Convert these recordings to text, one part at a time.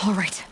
All right.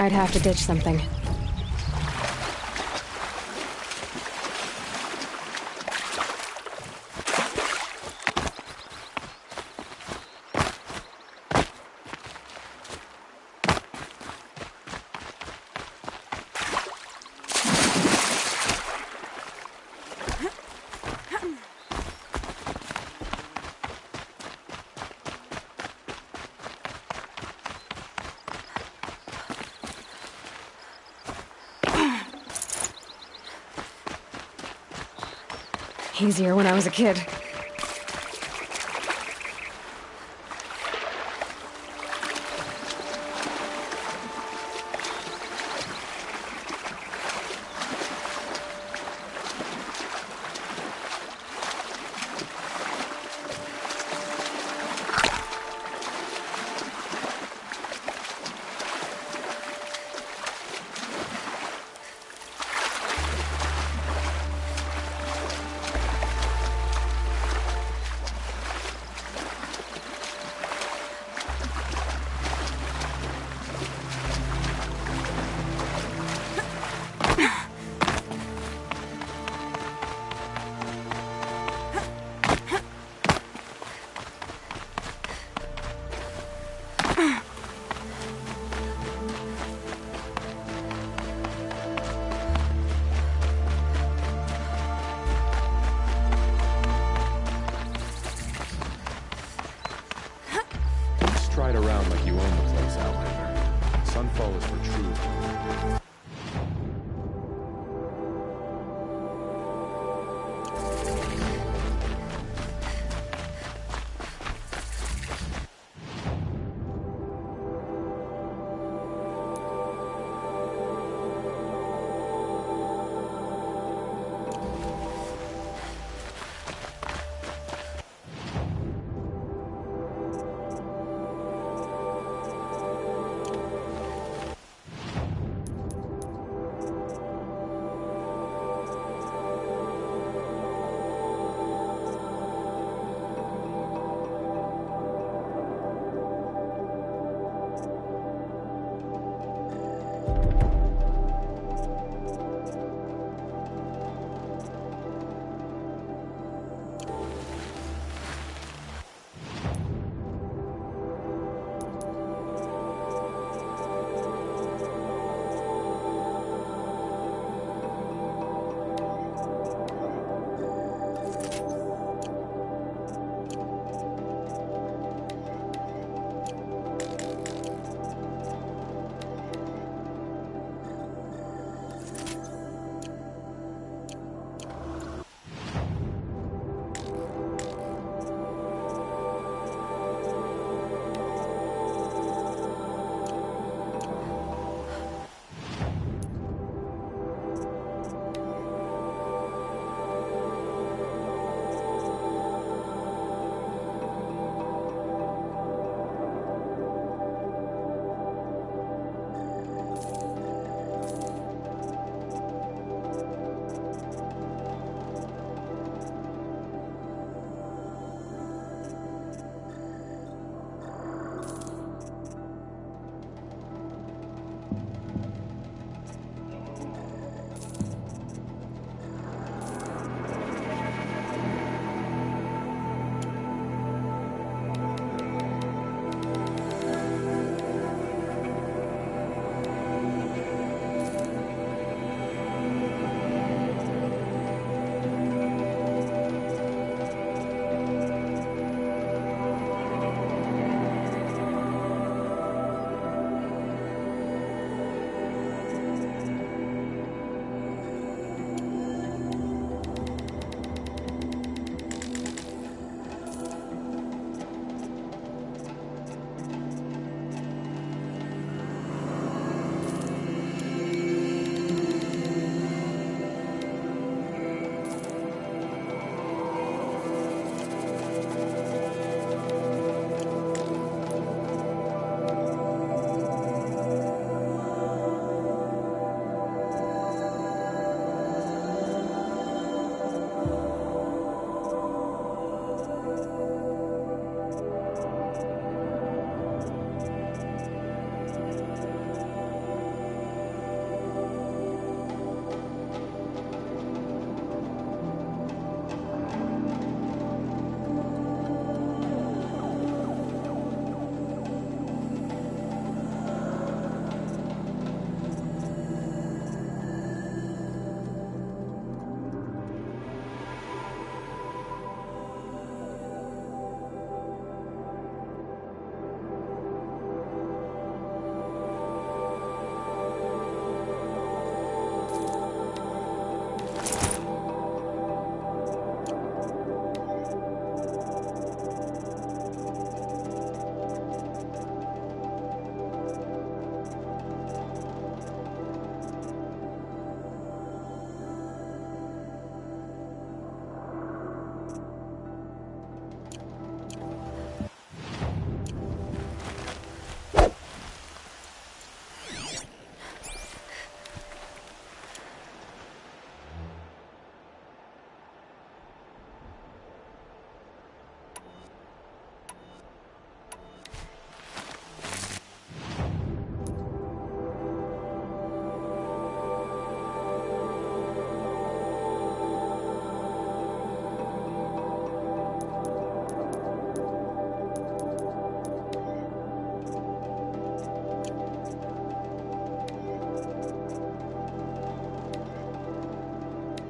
I'd have to ditch something. Easier when I was a kid.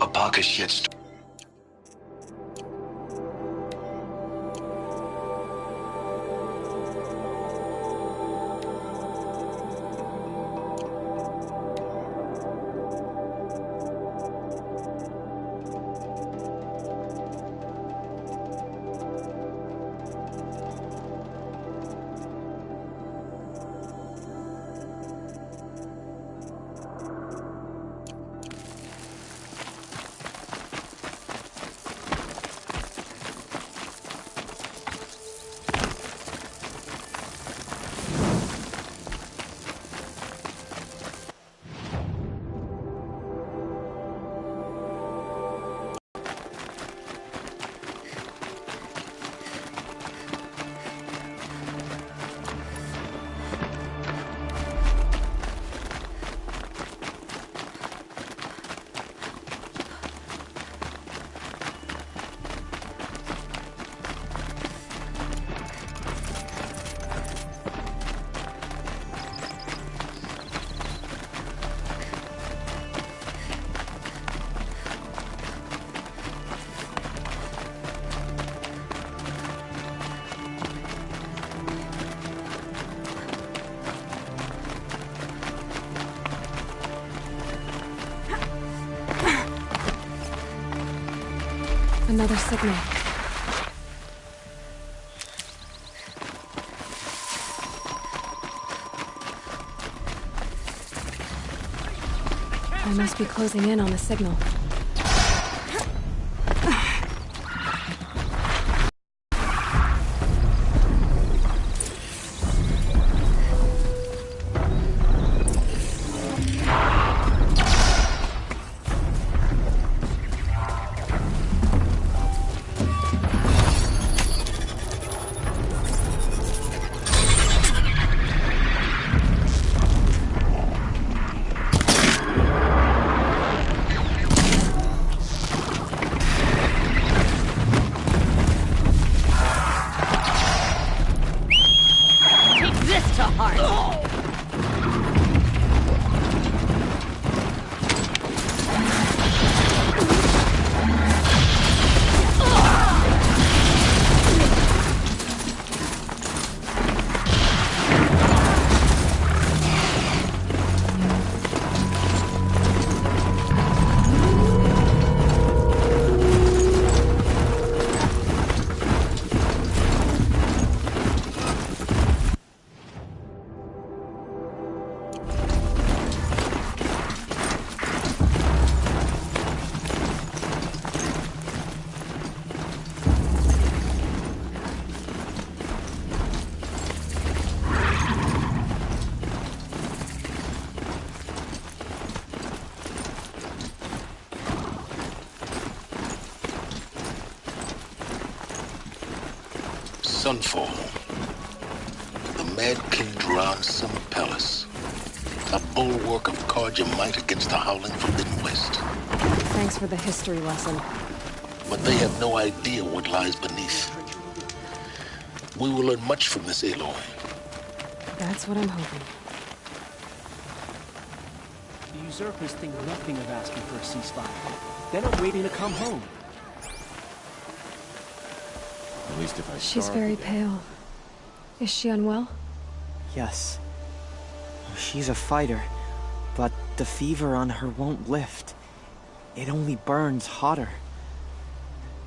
A pocket shit. Another signal. I must be closing in on the signal. Sunfall. The Mad King drowned some palace. A bulwark of Carja might against the howling Forbidden West. Thanks for the history lesson. But they have no idea what lies beneath. We will learn much from this E09. That's what I'm hoping. The usurpers think nothing of asking for a ceasefire. They're not waiting to come home. At least if I She's starve very today. pale. Is she unwell? Yes. She's a fighter, but the fever on her won't lift. It only burns hotter.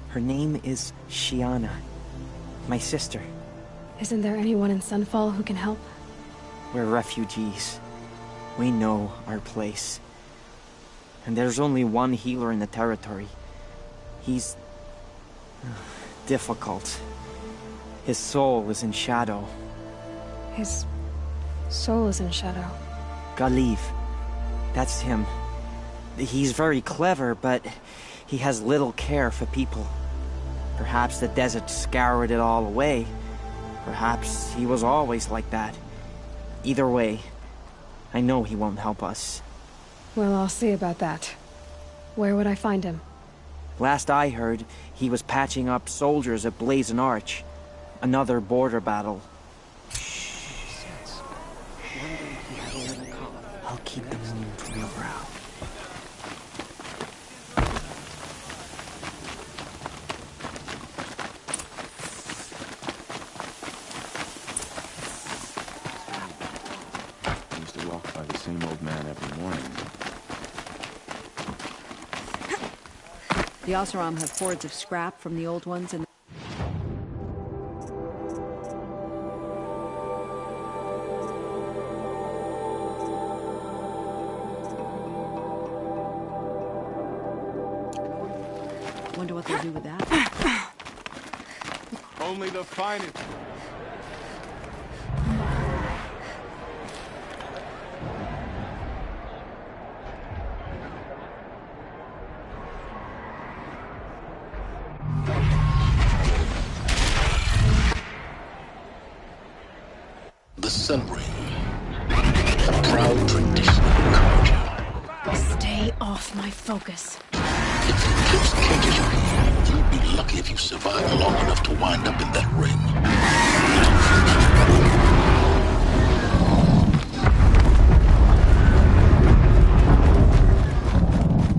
Her name is Shiana, my sister. Isn't there anyone in Sunfall who can help? We're refugees. We know our place. And there's only one healer in the territory. He's difficult. His soul is in shadow. His soul is in shadow. Galiv. That's him. He's very clever, but he has little care for people. Perhaps the desert scoured it all away. Perhaps he was always like that. Either way, I know he won't help us. Well, I'll see about that. Where would I find him? Last I heard, he was patching up soldiers at Blazon Arch. Another border battle. I'll keep the moon from your brow. The Oseram have hoards of scrap from the old ones and... Wonder what they'll do with that. Only the finest. The Sun Ring. A proud tradition of Karja. Stay off my focus. If the eclipse catches you here, you'll be lucky if you survive long enough to wind up in that ring.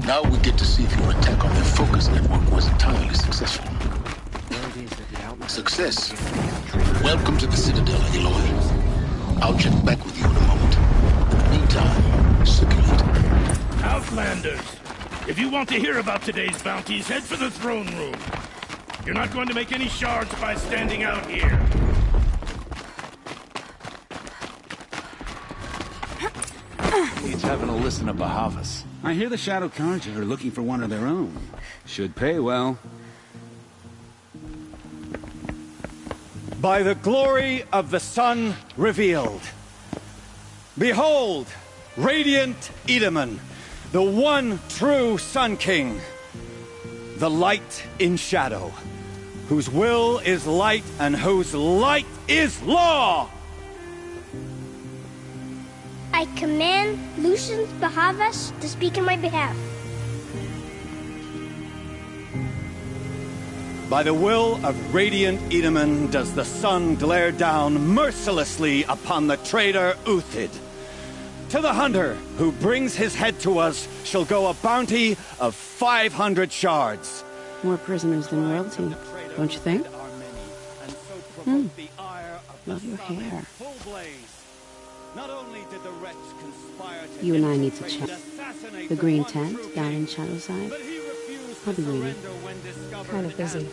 Now we get to see if your attack on their focus network was entirely successful. Success. Welcome to the Citadel, Aloy. I'll check back with you in a moment. In the meantime, circulate. Outlanders, if you want to hear about today's bounties, head for the throne room. You're not going to make any shards by standing out here. He's having a listen to Bahavas. I hear the Shadow Karja are looking for one of their own. Should pay well. By the glory of the sun revealed. Behold, radiant Edaman, the one true Sun King. The light in shadow, whose will is light and whose light is law! I command Lucian Bahavas to speak in my behalf. By the will of radiant Edaman does the sun glare down mercilessly upon the traitor Uthid. To the hunter who brings his head to us shall go a bounty of 500 shards. More prisoners than royalty, don't you think? Love your hair. You and I need to chat. The green tent down in Shadowside. I'll be waiting. Kind of busy.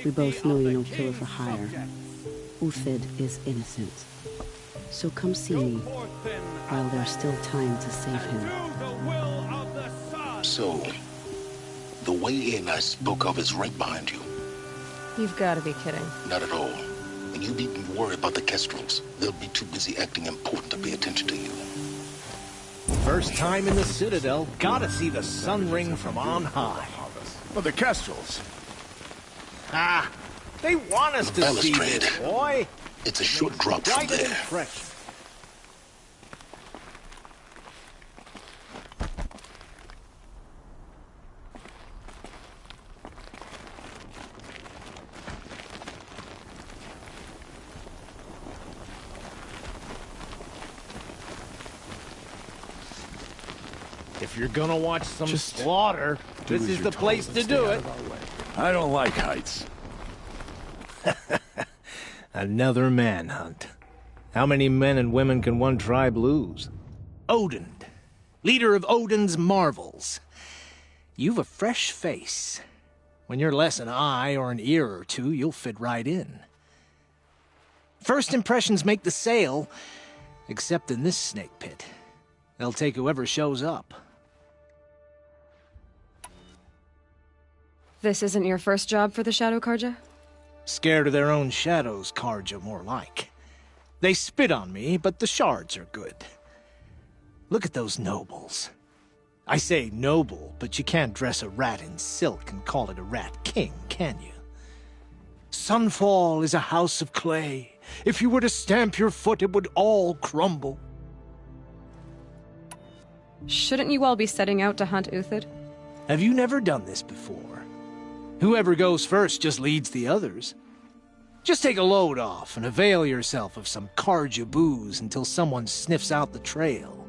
We both know you're no killer for hire. Uthid is innocent. So come see me while there's still time to save him. So, the way in I spoke of is right behind you. You've got to be kidding. Not at all. And you needn't worry about the Kestrels. They'll be too busy acting important to pay attention to you. First time in the Citadel, gotta see the Sun Ring from on high. Well, the Kestrels. Ah, they want us to see this, boy. It's a short drop from Quite an there. impression. If you're gonna watch some slaughter, this is the place to do it. I don't like heights. Another manhunt. How many men and women can one tribe lose? Odin, leader of Odin's marvels. You've a fresh face. When you're less an eye or an ear or two, you'll fit right in. First impressions make the sale, except in this snake pit. They'll take whoever shows up. This isn't your first job for the Shadow Karja? Scared of their own shadows, Karja, more like. They spit on me, but the shards are good. Look at those nobles. I say noble, but you can't dress a rat in silk and call it a rat king, can you? Sunfall is a house of clay. If you were to stamp your foot, it would all crumble. Shouldn't you all be setting out to hunt Uthid? Have you never done this before? Whoever goes first just leads the others. Just take a load off and avail yourself of some Karja booze until someone sniffs out the trail.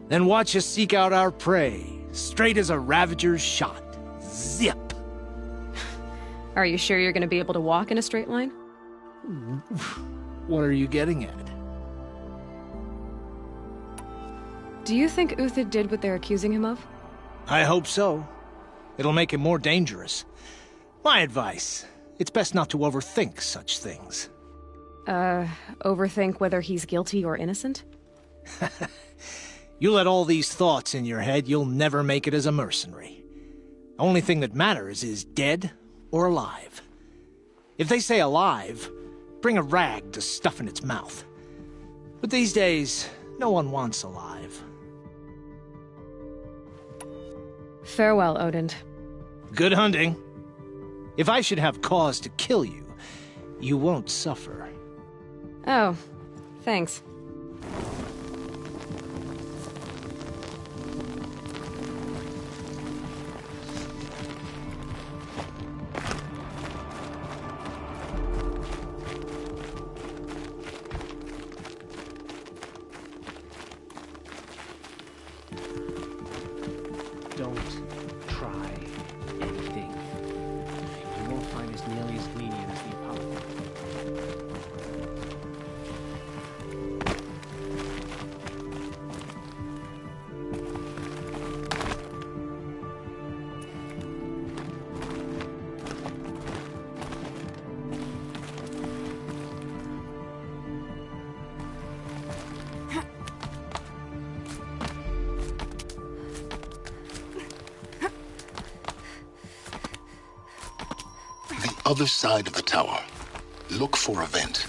Then watch us seek out our prey, straight as a ravager's shot. Zip! Are you sure you're going to be able to walk in a straight line? What are you getting at? Do you think Uthid did what they're accusing him of? I hope so. It'll make him more dangerous. My advice, it's best not to overthink such things. Overthink whether he's guilty or innocent? You let all these thoughts in your head, you'll never make it as a mercenary. Only thing that matters is dead or alive. If they say alive, bring a rag to stuff in its mouth. But these days, no one wants alive. Farewell, Odin. Good hunting. If I should have cause to kill you, you won't suffer. Oh, thanks. Don't try anything. You won't find us nearly as lenient as the Apollo. Other side of the tower. Look for a vent.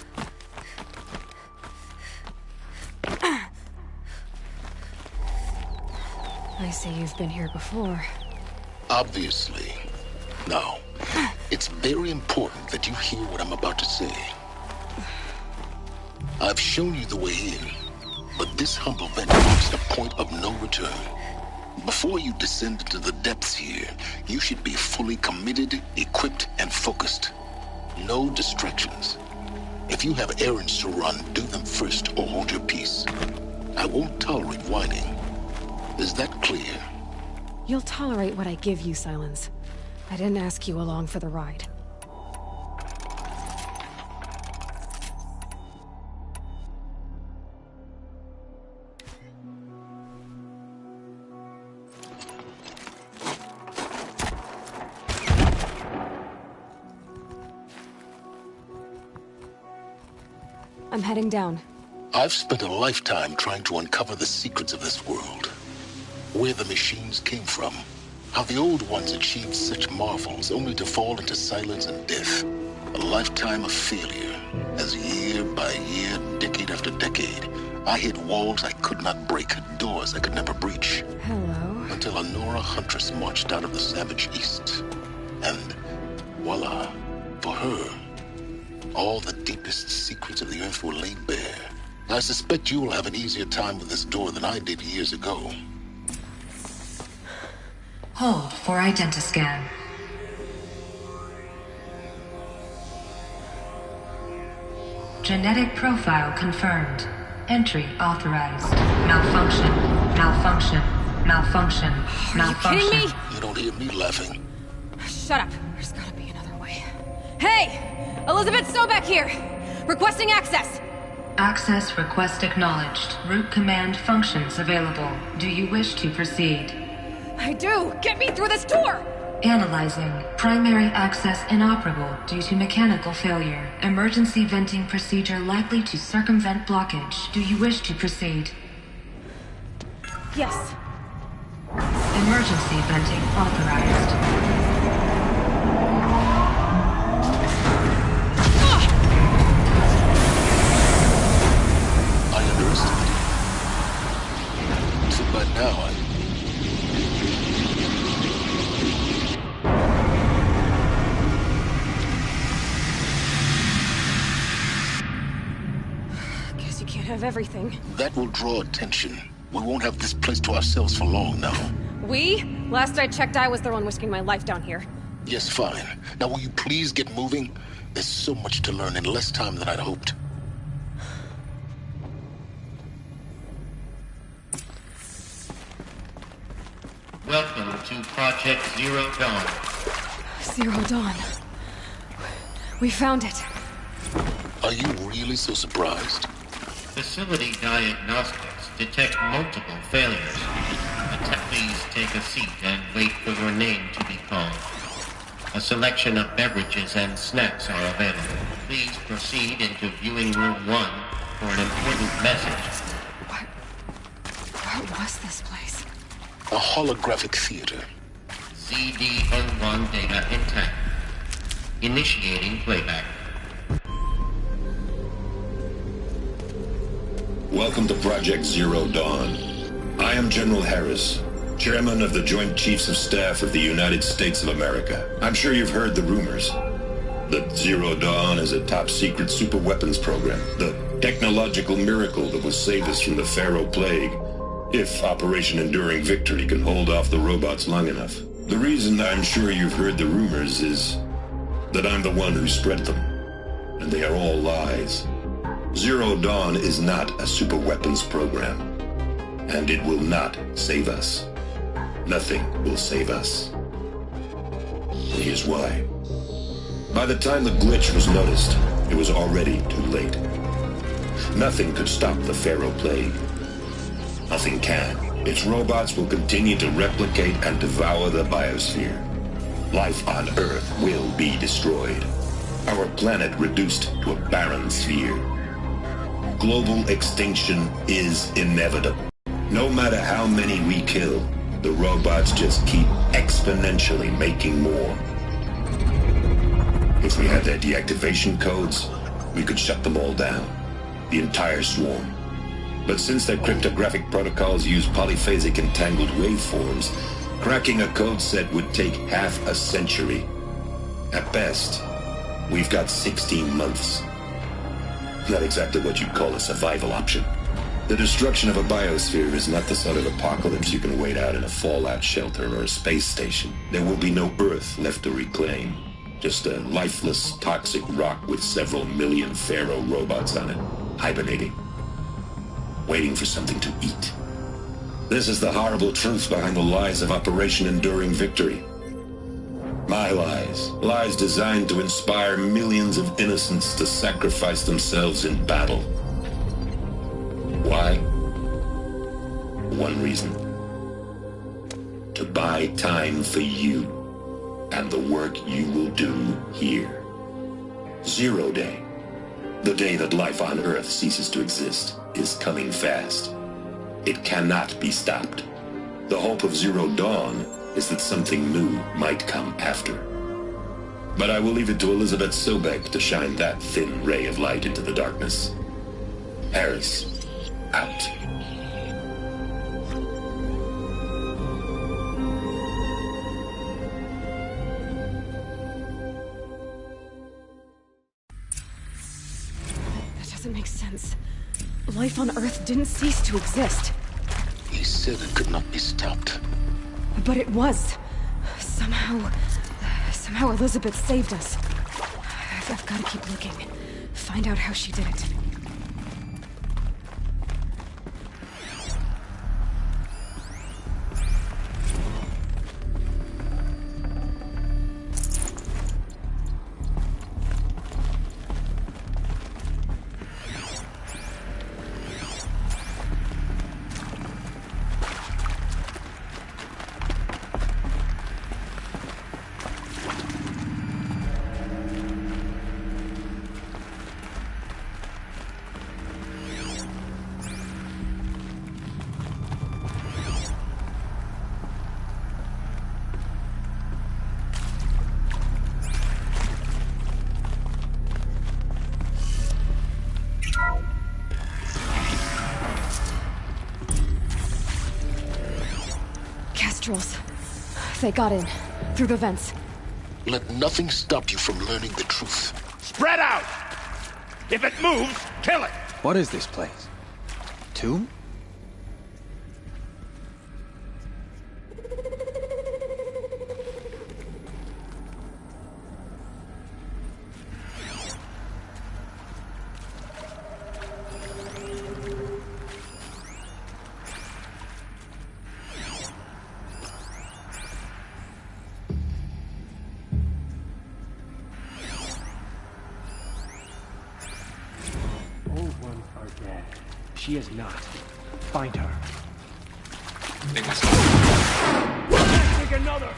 I see you've been here before. Obviously. Now, it's very important that you hear what I'm about to say. I've shown you the way in, but this humble vent marks the point of no return. Before you descend into the depths here, you should be fully committed, equipped, and focused. No distractions. If you have errands to run, do them first or hold your peace. I won't tolerate whining. Is that clear? You'll tolerate what I give you, Silence. I didn't ask you along for the ride. I'm heading down. I've spent a lifetime trying to uncover the secrets of this world. Where the machines came from. How the old ones achieved such marvels only to fall into silence and death. A lifetime of failure. As year by year, decade after decade, I hit walls I could not break, doors I could never breach. Hello. Until a Nora huntress marched out of the savage east. And voila, for her, all the deepest secrets of the earth were laid bare. I suspect you will have an easier time with this door than I did years ago. Hold for identiscan. Genetic profile confirmed. Entry authorized. Malfunction. Malfunction. Malfunction. Malfunction. Are you kidding me? You don't hear me laughing. Shut up. There's gotta be another way. Hey! Elizabeth Sobek here! Requesting access! Access request acknowledged. Root command functions available. Do you wish to proceed? I do! Get me through this door! Analyzing. Primary access inoperable due to mechanical failure. Emergency venting procedure likely to circumvent blockage. Do you wish to proceed? Yes. Emergency venting authorized. So by now, Guess you can't have everything. that will draw attention. We won't have this place to ourselves for long now. We? Last I checked, I was the one risking my life down here. Yes, fine. Now will you please get moving? There's so much to learn in less time than I'd hoped. Welcome to Project Zero Dawn. Zero Dawn. We found it. Are you really so surprised? Facility diagnostics detect multiple failures. Please take a seat and wait for your name to be called. A selection of beverages and snacks are available. Please proceed into viewing room 1 for an important message. What was this place? A holographic theater. CD01 data intact. Initiating playback. Welcome to Project Zero Dawn. I am General Harris, Chairman of the Joint Chiefs of Staff of the United States of America. I'm sure you've heard the rumors that Zero Dawn is a top-secret super-weapons program, the technological miracle that will save us from the Pharaoh Plague, if Operation Enduring Victory can hold off the robots long enough. The reason I'm sure you've heard the rumors is that I'm the one who spread them, and they are all lies. Zero Dawn is not a super-weapons program, and it will not save us. Nothing will save us. Here's why. By the time the glitch was noticed, it was already too late. Nothing could stop the Pharaoh Plague. Nothing can. Its robots will continue to replicate and devour the biosphere. Life on Earth will be destroyed. Our planet reduced to a barren sphere. Global extinction is inevitable. No matter how many we kill, the robots just keep exponentially making more. If we had their deactivation codes, we could shut them all down. The entire swarm. But since their cryptographic protocols use polyphasic entangled waveforms, cracking a code set would take half a century. At best, we've got 16 months. Not exactly what you'd call a survival option. The destruction of a biosphere is not the sort of apocalypse you can wait out in a fallout shelter or a space station. There will be no Earth left to reclaim. Just a lifeless, toxic rock with several million Pharaoh robots on it, hibernating, waiting for something to eat. This is the horrible truth behind the lies of Operation Enduring Victory. My lies. Lies designed to inspire millions of innocents to sacrifice themselves in battle. Why? One reason. To buy time for you and the work you will do here. Zero Day. The day that life on Earth ceases to exist is coming fast. It cannot be stopped. The hope of Zero Dawn is that something new might come after. But I will leave it to Elizabeth Sobek to shine that thin ray of light into the darkness. Harris, out. That doesn't make sense. Life on Earth didn't cease to exist. He said it could not be stopped. But it was. Somehow Elizabeth saved us. I've got to keep looking. Find out how she did it. Kestrels. They got in. Through the vents. Let nothing stop you from learning the truth. Spread out! If it moves, kill it! What is this place? Tomb? She is not. find her. Take another!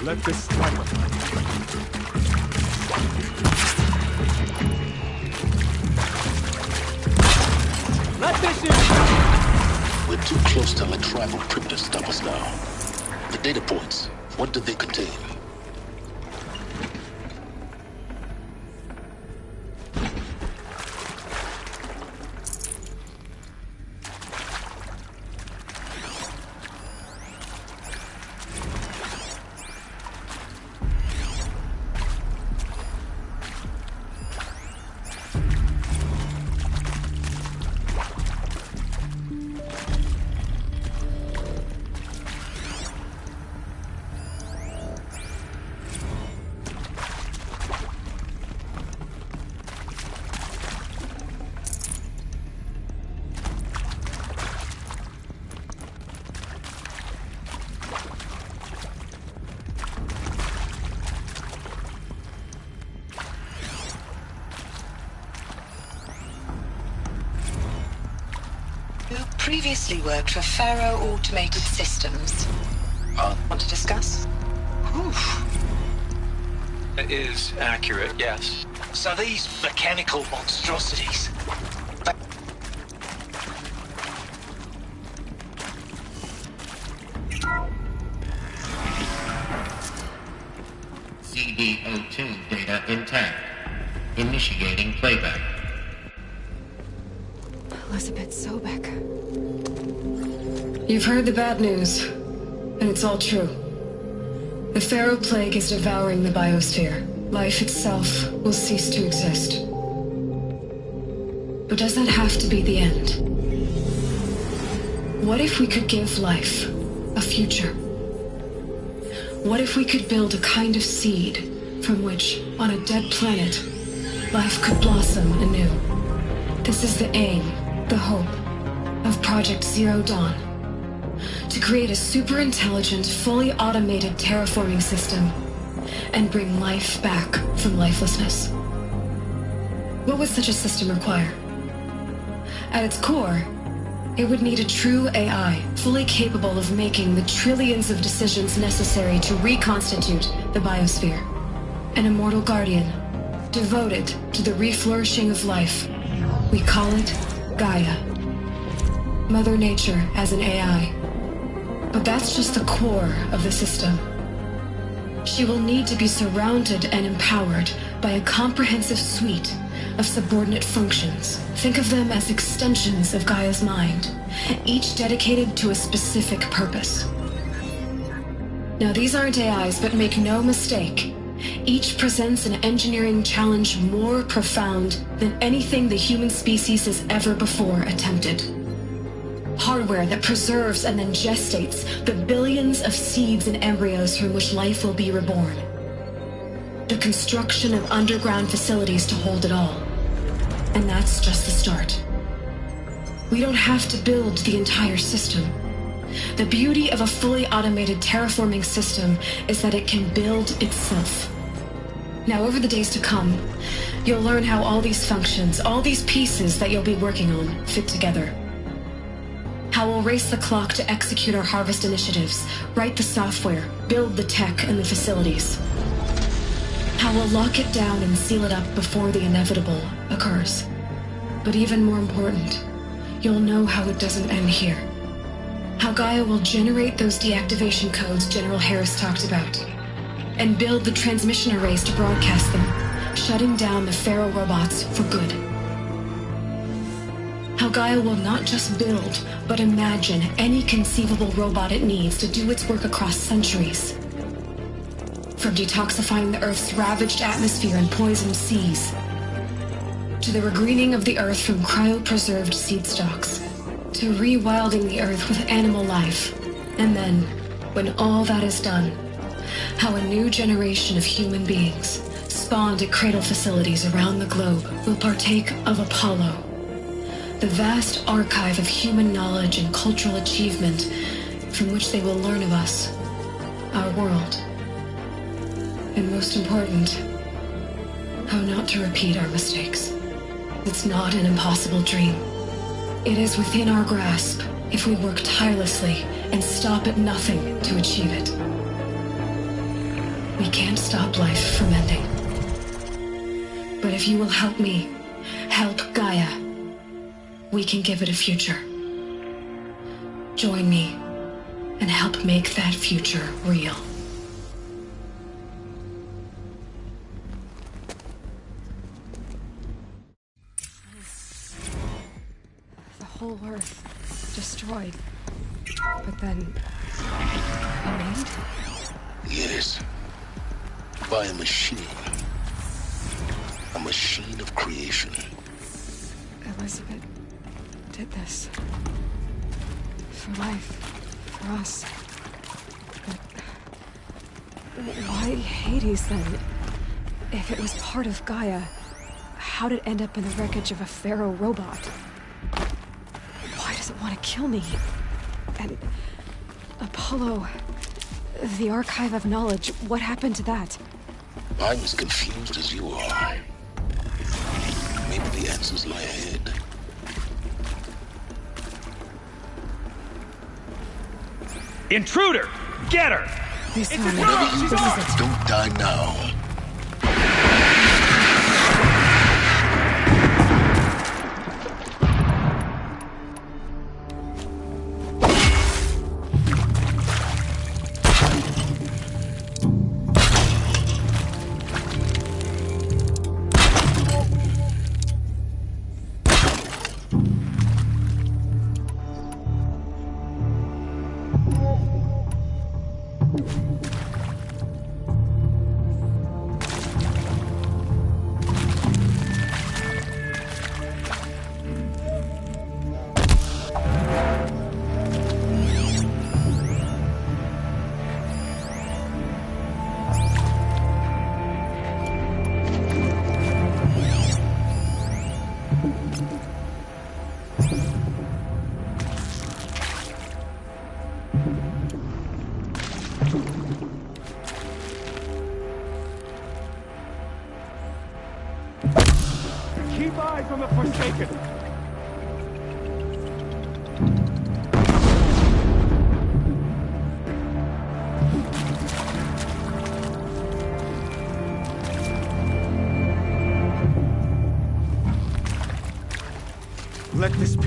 Let this slide. Let this in! We're too close to let tribal crypto stop us now. The data points, what do they contain? Previously worked for Faro Automated Systems. Want to discuss? That is accurate, yes. So these mechanical monstrosities... CD02 data intact. Initiating playback. Elizabeth Sobek. You've heard the bad news, and it's all true. The Pharaoh Plague is devouring the biosphere. Life itself will cease to exist. But does that have to be the end? What if we could give life a future? What if we could build a kind of seed from which, on a dead planet, life could blossom anew? This is the aim, the hope, of Project Zero Dawn. To create a super-intelligent, fully automated terraforming system and bring life back from lifelessness. What would such a system require? At its core, it would need a true AI, fully capable of making the trillions of decisions necessary to reconstitute the biosphere. An immortal guardian, devoted to the reflourishing of life. We call it Gaia. Mother Nature as an AI. But that's just the core of the system. She will need to be surrounded and empowered by a comprehensive suite of subordinate functions. Think of them as extensions of Gaia's mind, each dedicated to a specific purpose. Now, these aren't AIs, but make no mistake, each presents an engineering challenge more profound than anything the human species has ever before attempted. Hardware that preserves and then gestates the billions of seeds and embryos from which life will be reborn. The construction of underground facilities to hold it all. And that's just the start. We don't have to build the entire system. The beauty of a fully automated terraforming system is that it can build itself. Now, over the days to come, you'll learn how all these functions, all these pieces that you'll be working on, fit together. How we'll race the clock to execute our harvest initiatives, write the software, build the tech and the facilities. How we'll lock it down and seal it up before the inevitable occurs. But even more important, you'll know how it doesn't end here. How Gaia will generate those deactivation codes General Harris talked about, and build the transmission arrays to broadcast them, shutting down the Pharaoh robots for good. How Gaia will not just build, but imagine any conceivable robot it needs to do its work across centuries. From detoxifying the Earth's ravaged atmosphere and poisoned seas, to the regreening of the Earth from cryopreserved seed stalks, to rewilding the Earth with animal life. And then, when all that is done, how a new generation of human beings, spawned at cradle facilities around the globe, will partake of Apollo, the vast archive of human knowledge and cultural achievement from which they will learn of us, our world. And most important, how not to repeat our mistakes. It's not an impossible dream. It is within our grasp if we work tirelessly and stop at nothing to achieve it. We can't stop life from ending. But if you will help me, help Gaia, we can give it a future. Join me and help make that future real. The whole Earth destroyed, but then remade? Yes. By a machine. A machine of creation. Elizabeth did this. For life. For us. But why Hades then? If it was part of Gaia, how did it end up in the wreckage of a Pharaoh robot? Why does it want to kill me? And Apollo, the archive of knowledge, what happened to that? I'm as confused as you are. Maybe the answers lie ahead. Intruder! Get her! Whatever you do, don't die now. Keep eyes on the Forsaken! Let this be.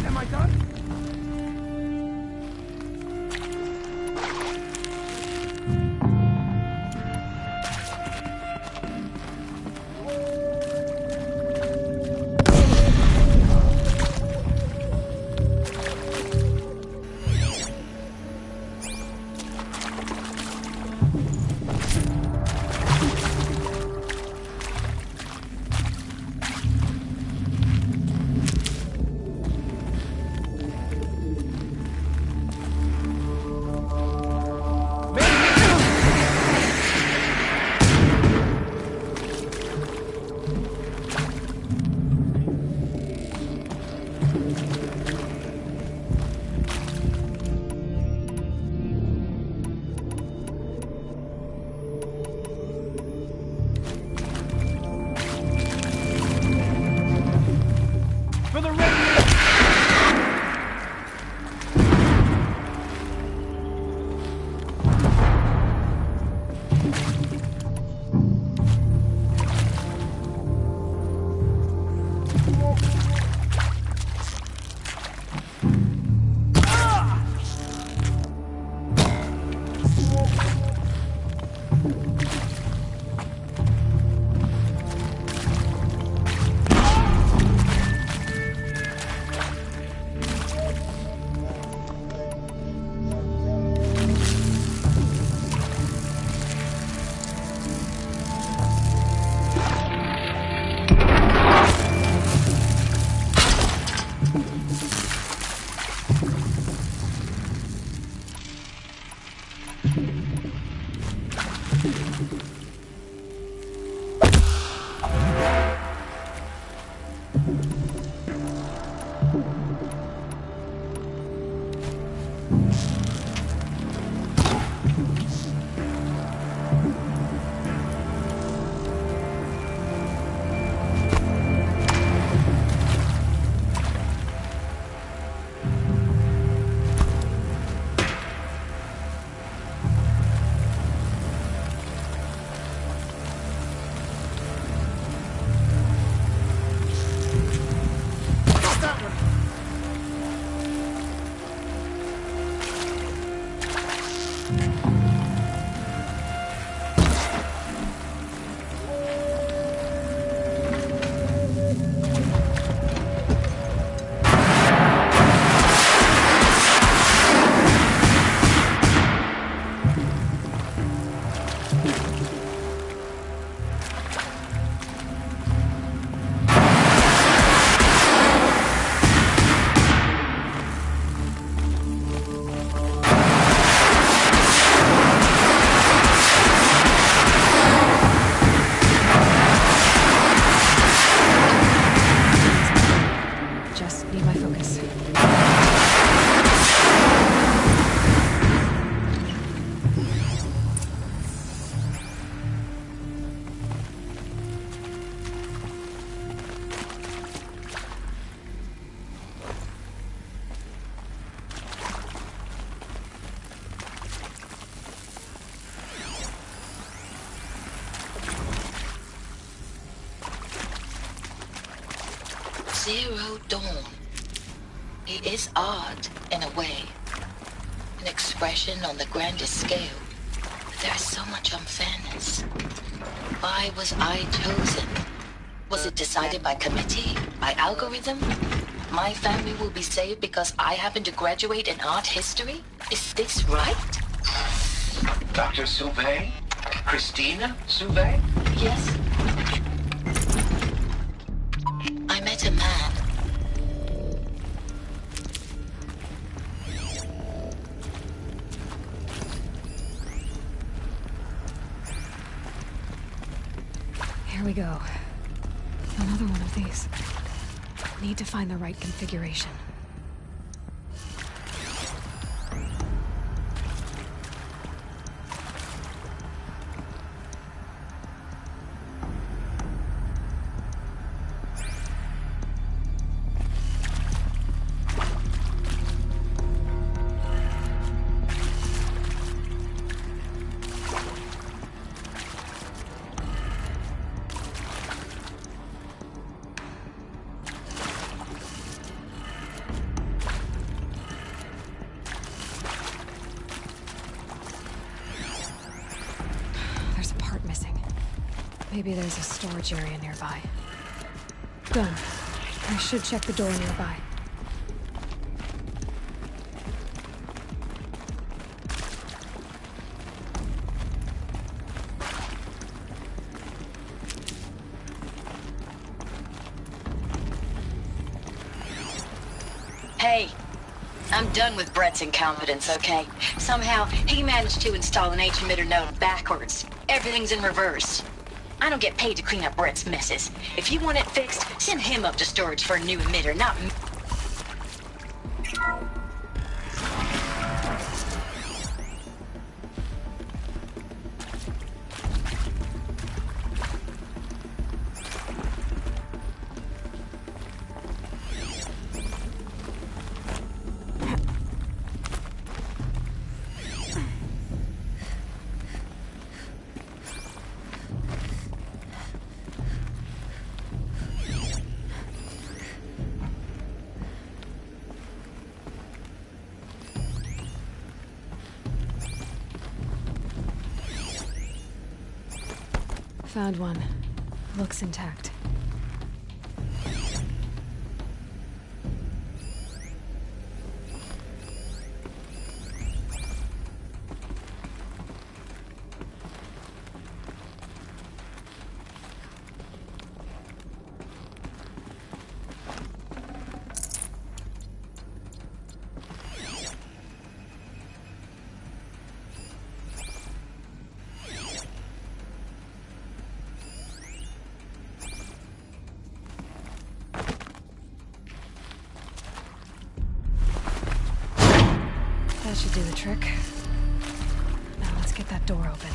Am I done? Zero Dawn. It is odd, in a way. An expression on the grandest scale. But there is so much unfairness. Why was I chosen? Was it decided by committee? By algorithm? My family will be saved because I happen to graduate in art history? Is this right? Dr. Sauvé? Christina Sauvé? Yes. I met a man. Here we go. Another one of these. Need to find the right configuration. Maybe there's a storage area nearby. Done. I should check the door nearby. Hey, I'm done with Brett's incompetence, okay? Somehow, he managed to install an H-emitter node backwards. Everything's in reverse. I don't get paid to clean up Brett's messes. If you want it fixed, send him up to storage for a new emitter, not me. Found one. Looks intact. That should do the trick. Now let's get that door open.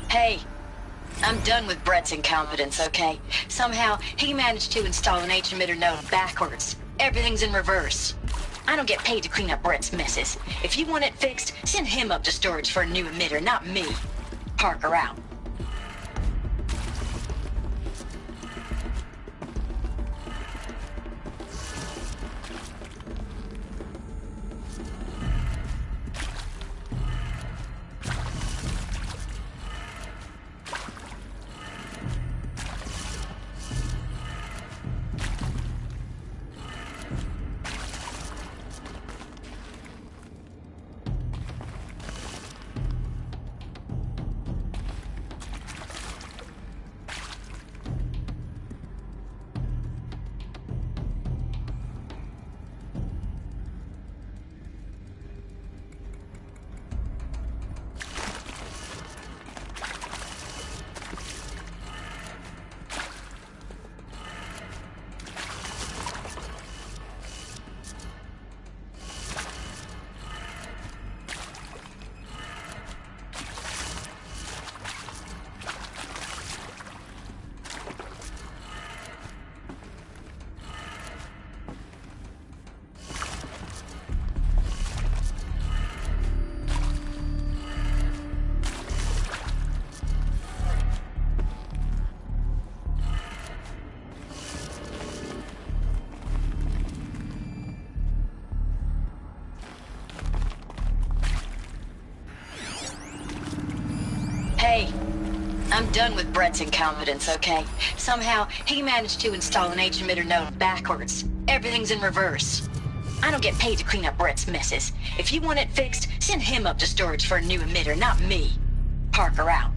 Hey, I'm done with Brett's incompetence, okay? Somehow, he managed to install an H-emitter node backwards. Everything's in reverse. I don't get paid to clean up Brett's messes. If you want it fixed, send him up to storage for a new emitter, not me. Parker out. Hey, I'm done with Brett's incompetence, okay? Somehow, he managed to install an H-emitter node backwards. Everything's in reverse. I don't get paid to clean up Brett's messes. If you want it fixed, send him up to storage for a new emitter, not me. Parker out.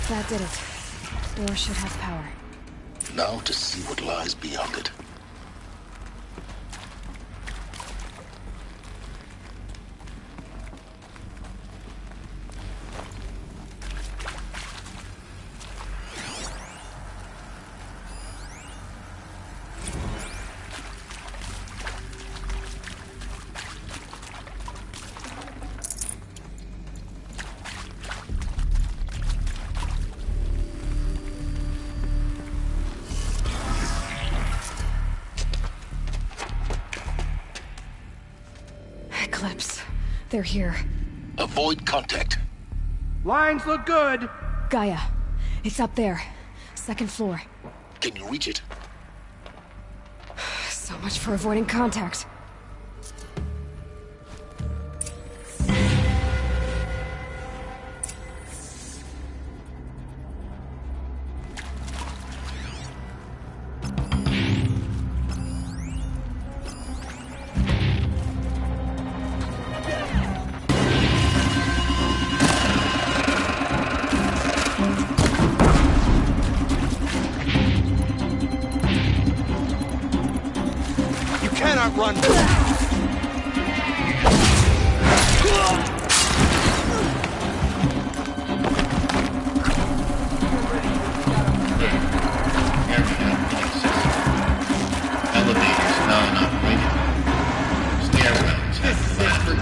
That did it. Door should have power. Now to see what lies beyond it. Eclipse. They're here. Avoid contact. Lines look good. Gaia. It's up there. Second floor. Can you reach it? So much for avoiding contact. Run! Elevators non-operated. Stairwells have collapsed.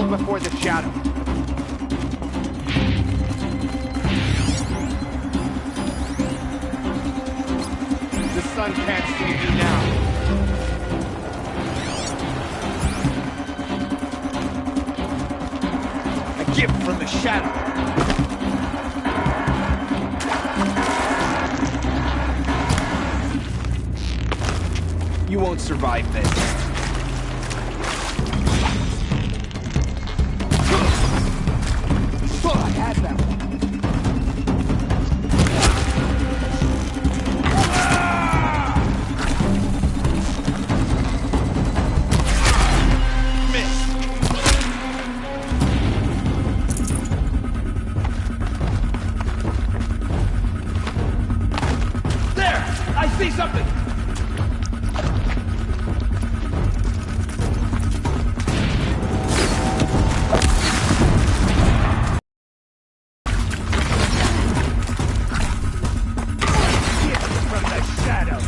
Before the shadow. The sun can't save you now. A gift from the shadow. You won't survive this. Thought I had that one. See something! From the shadow!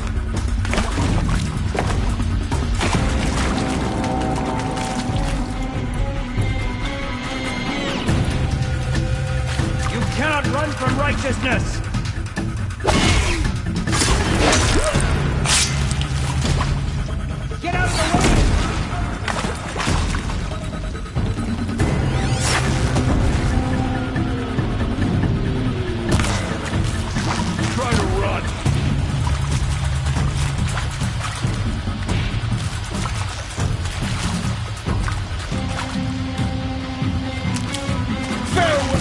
You cannot run from righteousness! Get out of the way! Try to run! Farewell!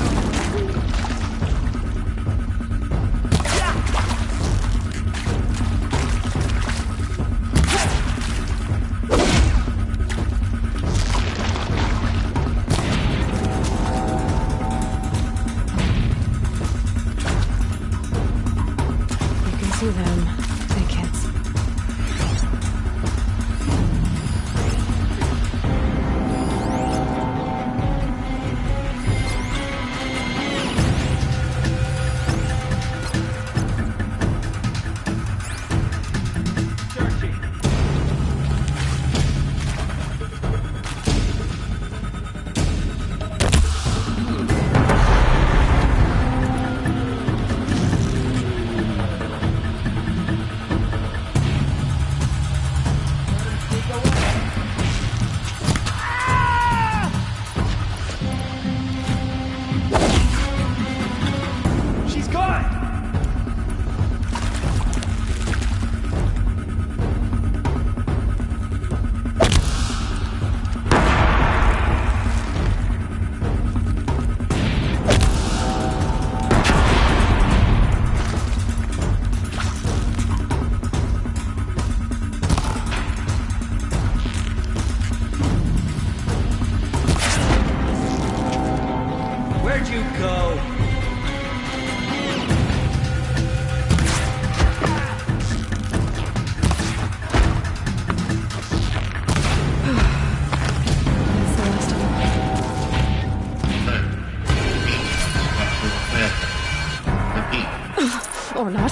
To them, they can't see. Where'd you go? Or not.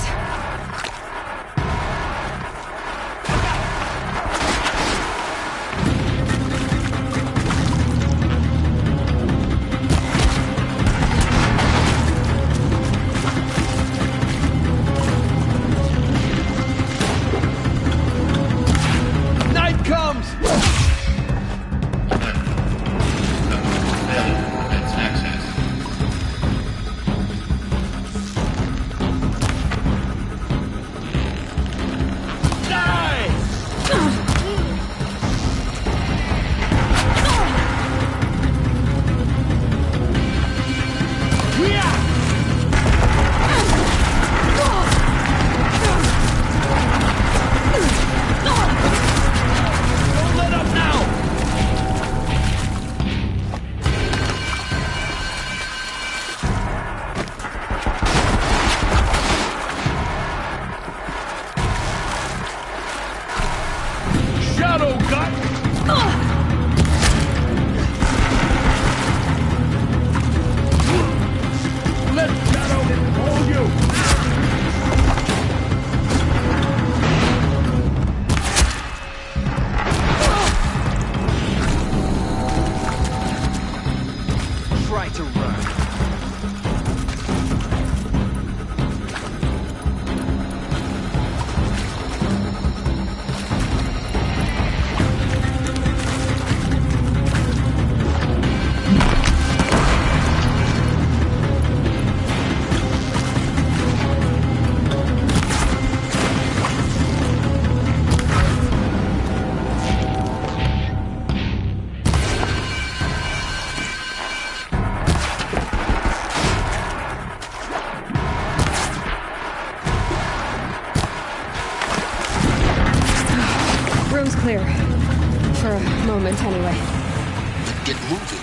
Get moving.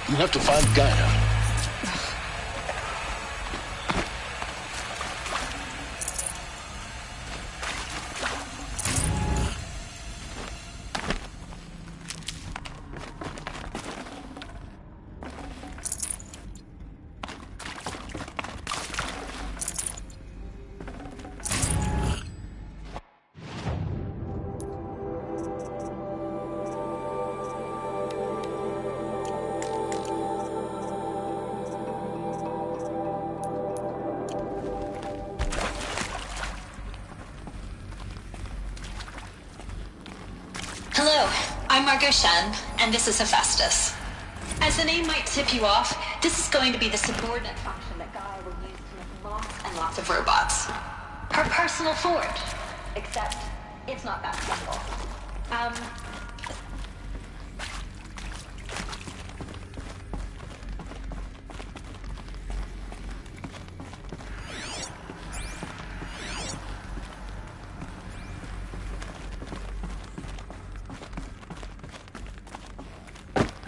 You have to find Gaia. Hello, I'm Margot Shan, and this is Hephaestus. As the name might tip you off, this is going to be the subordinate function that Gaia will use to make lots and lots of robots. Her personal Ford. Except, it's not that simple.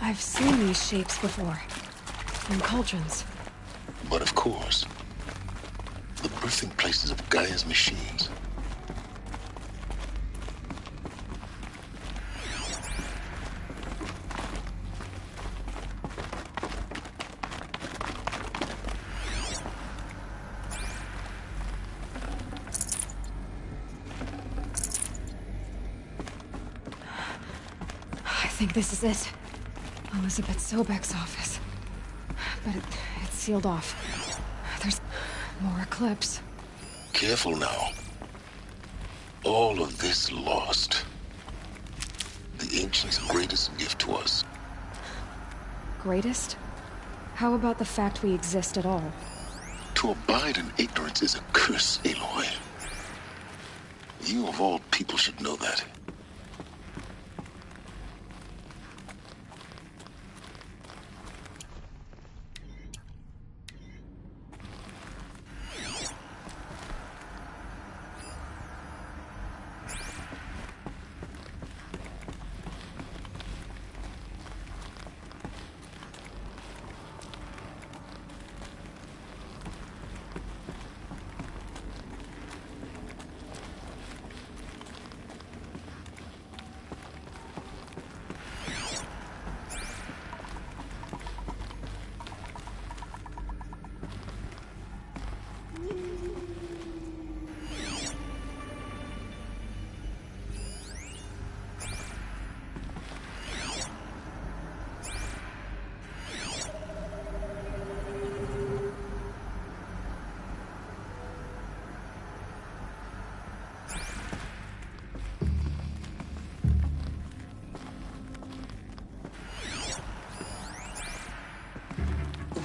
I've seen these shapes before. In cauldrons. But of course, the birthing places of Gaia's machines. I think this is it. Elizabeth Sobek's office. But it's sealed off. There's more eclipse. Careful now. All of this lost. The ancients' greatest gift to us. Greatest? How about the fact we exist at all? To abide in ignorance is a curse, Aloy. You of all people should know that.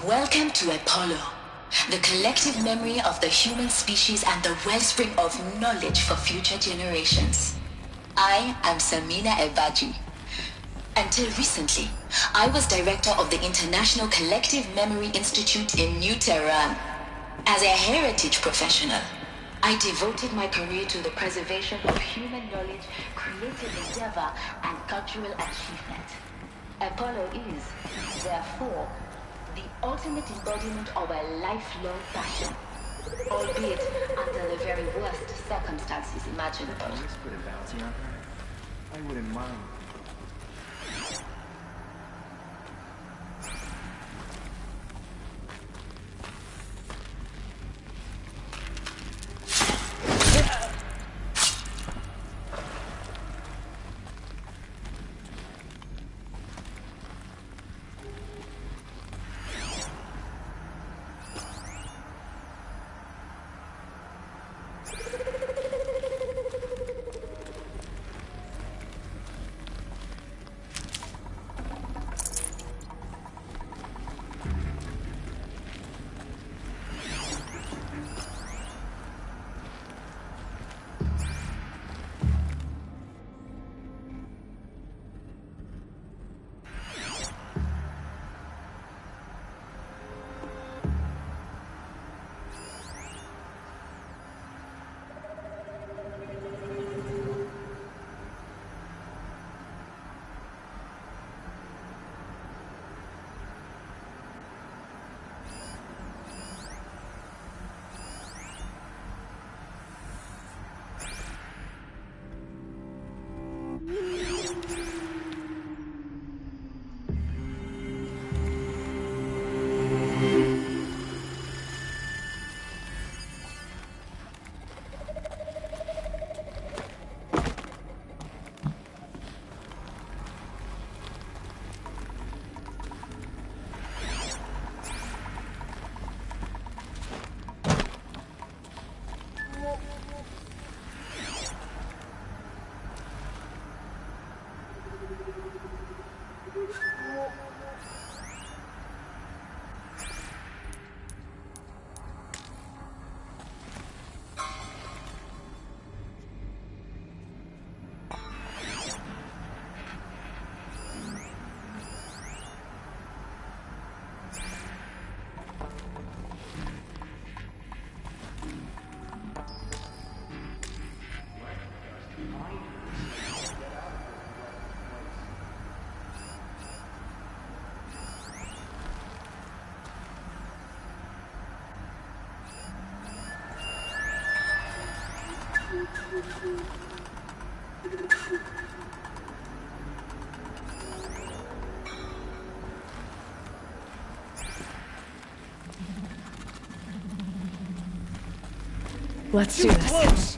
Welcome to Apollo, the collective memory of the human species and the wellspring of knowledge for future generations. I am Samina Ebaji. Until recently, I was director of the International Collective Memory Institute in New Tehran. As a heritage professional, I devoted my career to the preservation of human knowledge, creative endeavor, and cultural achievement. Apollo is, therefore, the ultimate embodiment of a lifelong passion, albeit under the very worst circumstances imaginable. Let's put a bounty on her. I wouldn't mind. Let's do this.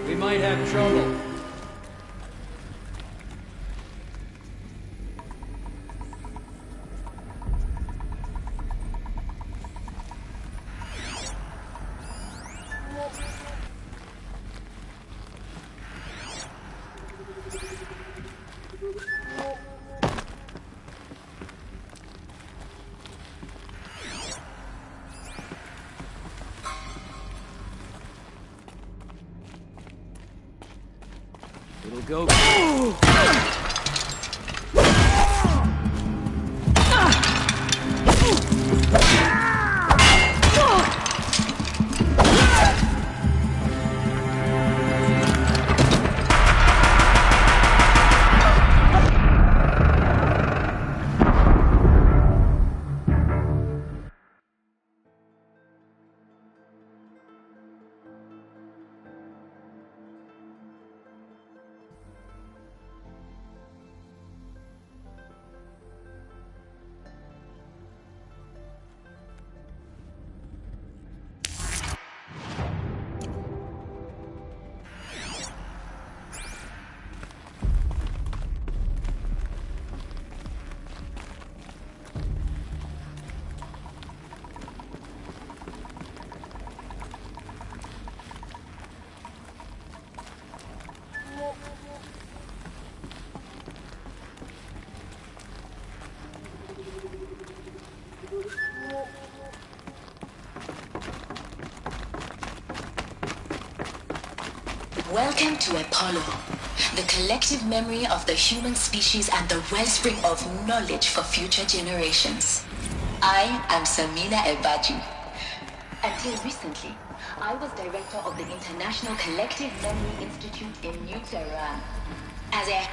We might have trouble. It'll go. Welcome to Apollo, the collective memory of the human species and the wellspring of knowledge for future generations. I am Samina Ebaji. Until recently, I was director of the International Collective Memory Institute in New Tehran. As a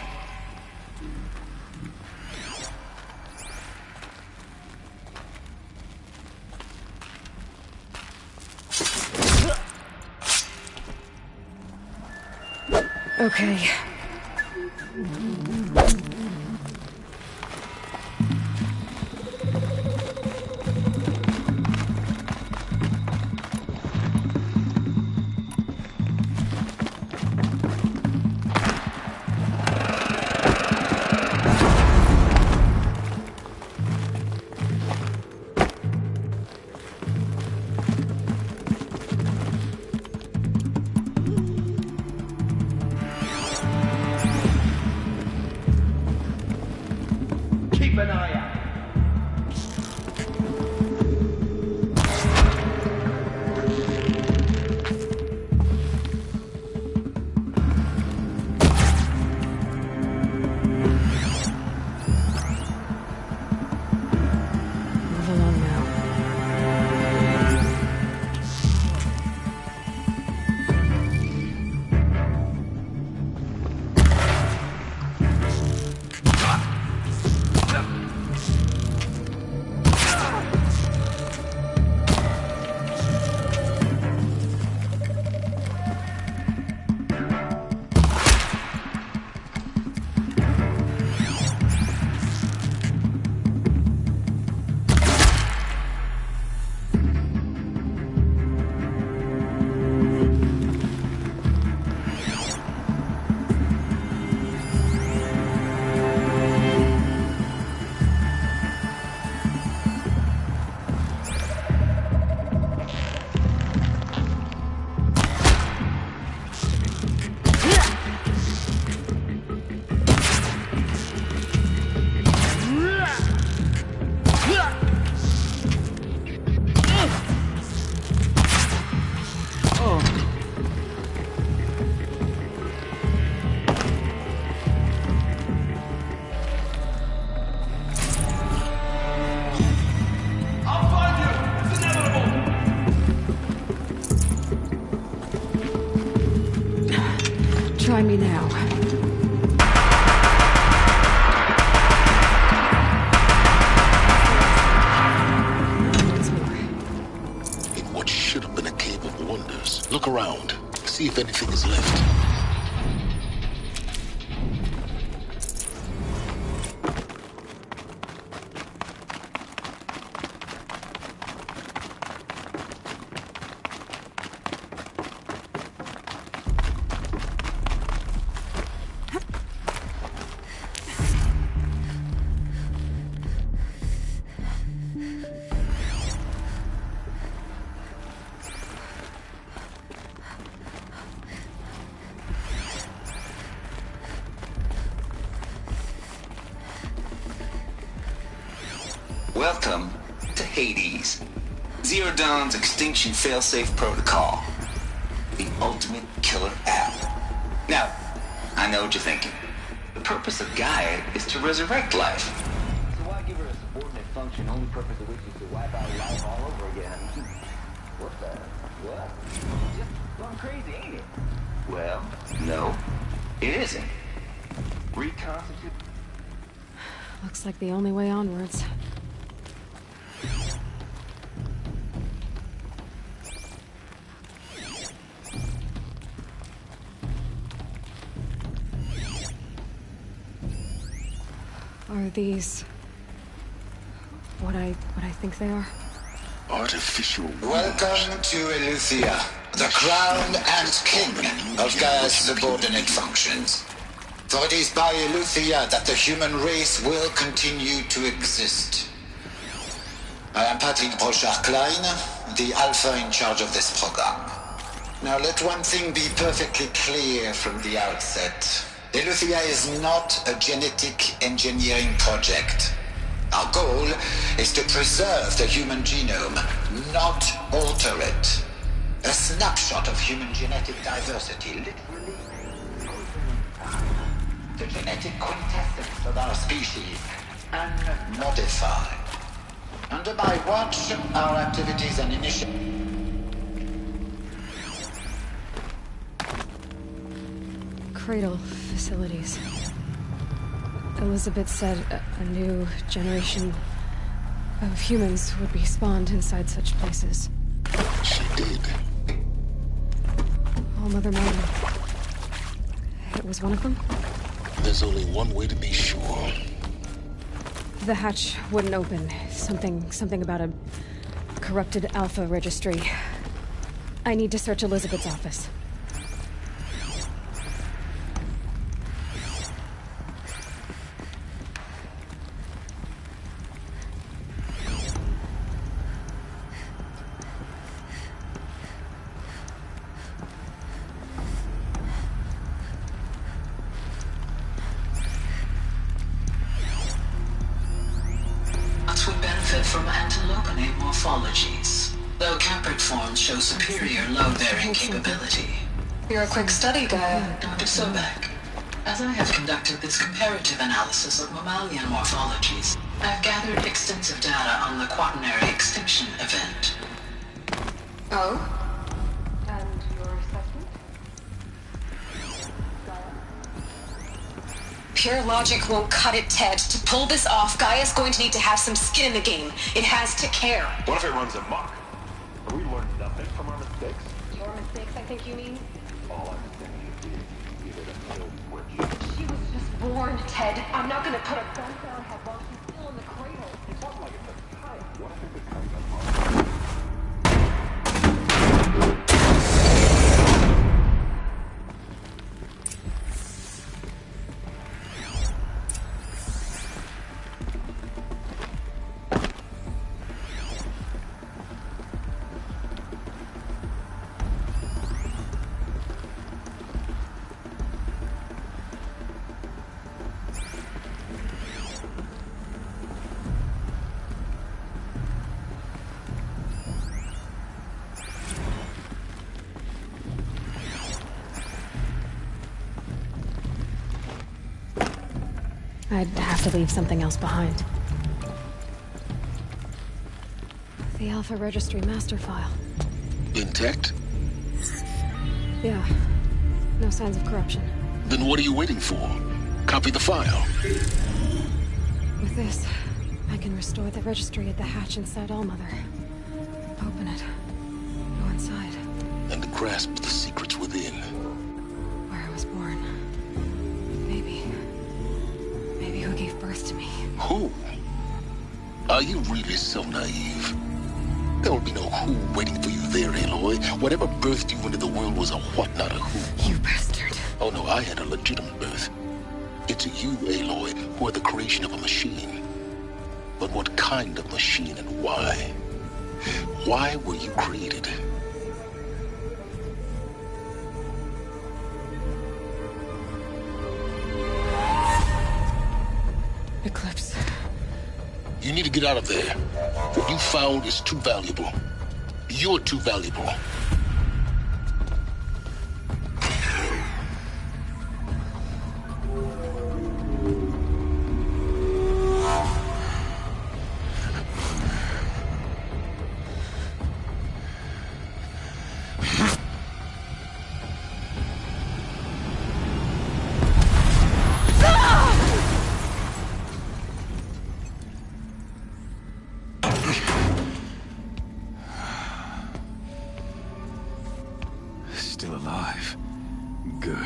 Okay. Try me now. In what should have been a cave of wonders. Look around. See if anything is left. Welcome to Hades, Zero Dawn's extinction failsafe protocol. The ultimate killer app. Now, I know what you're thinking. The purpose of Gaia is to resurrect life. So why give her a subordinate function, only purpose of which is to wipe out life all over again? What the? What? Just gone crazy, ain't it? Well, no, it isn't. Reconstitute. Looks like the only way onwards. Are these what I think they are? Artificial. Welcome to Eleuthia, the crown and king of Gaia's subordinate functions. For it is by Eleuthia that the human race will continue to exist. I am Patrick Brochard-Klein, the Alpha in charge of this program. Now let one thing be perfectly clear from the outset. Eleuthia is not a genetic engineering project. Our goal is to preserve the human genome, not alter it. A snapshot of human genetic diversity, literally. The genetic quintessence of our species, unmodified. Under my watch, our activities and initiatives. Cradle facilities. Elizabeth said a new generation of humans would be spawned inside such places. She did. Oh, Mother Mary. It was one of them? There's only one way to be sure. The hatch wouldn't open. Something about a corrupted Alpha registry. I need to search Elizabeth's office. We benefit from antilogonate morphologies, though Caprid forms show superior load-bearing capability. You're a quick study, Gaia, Dr. Sobek. As I have conducted this comparative analysis of mammalian morphologies, I've gathered extensive data on the quaternary extinction event. Oh? And your assessment? Pure logic won't cut it, Ted. To pull this off, Gaia's going to need to have some skin in the game. It has to care. What if it runs amok? Have we learned nothing from our mistakes? Your mistakes, I think you mean? All I'm saying is give it a kill switch. She was just born, Ted. I'm not gonna put a gun down her while she's still in the cradle. It's not like it's a kite. What if it becomes a monster? I'd have to leave something else behind. The Alpha Registry master file. Intact? Yeah. No signs of corruption. Then what are you waiting for? Copy the file. With this, I can restore the registry at the hatch inside Allmother. Open it. Go inside. And grasp the secrets within. Where I was born. Maybe who gave birth to me. Who? Are you really so naive? There will be no who waiting for you there, Aloy. Whatever birthed you into the world was a what, not a who. You bastard. Oh no, I had a legitimate birth. It's you, Aloy, who are the creation of a machine. But what kind of machine and why? Why were you created? Eclipse. You need to get out of there. What you found is too valuable. You're too valuable. Still alive. Good.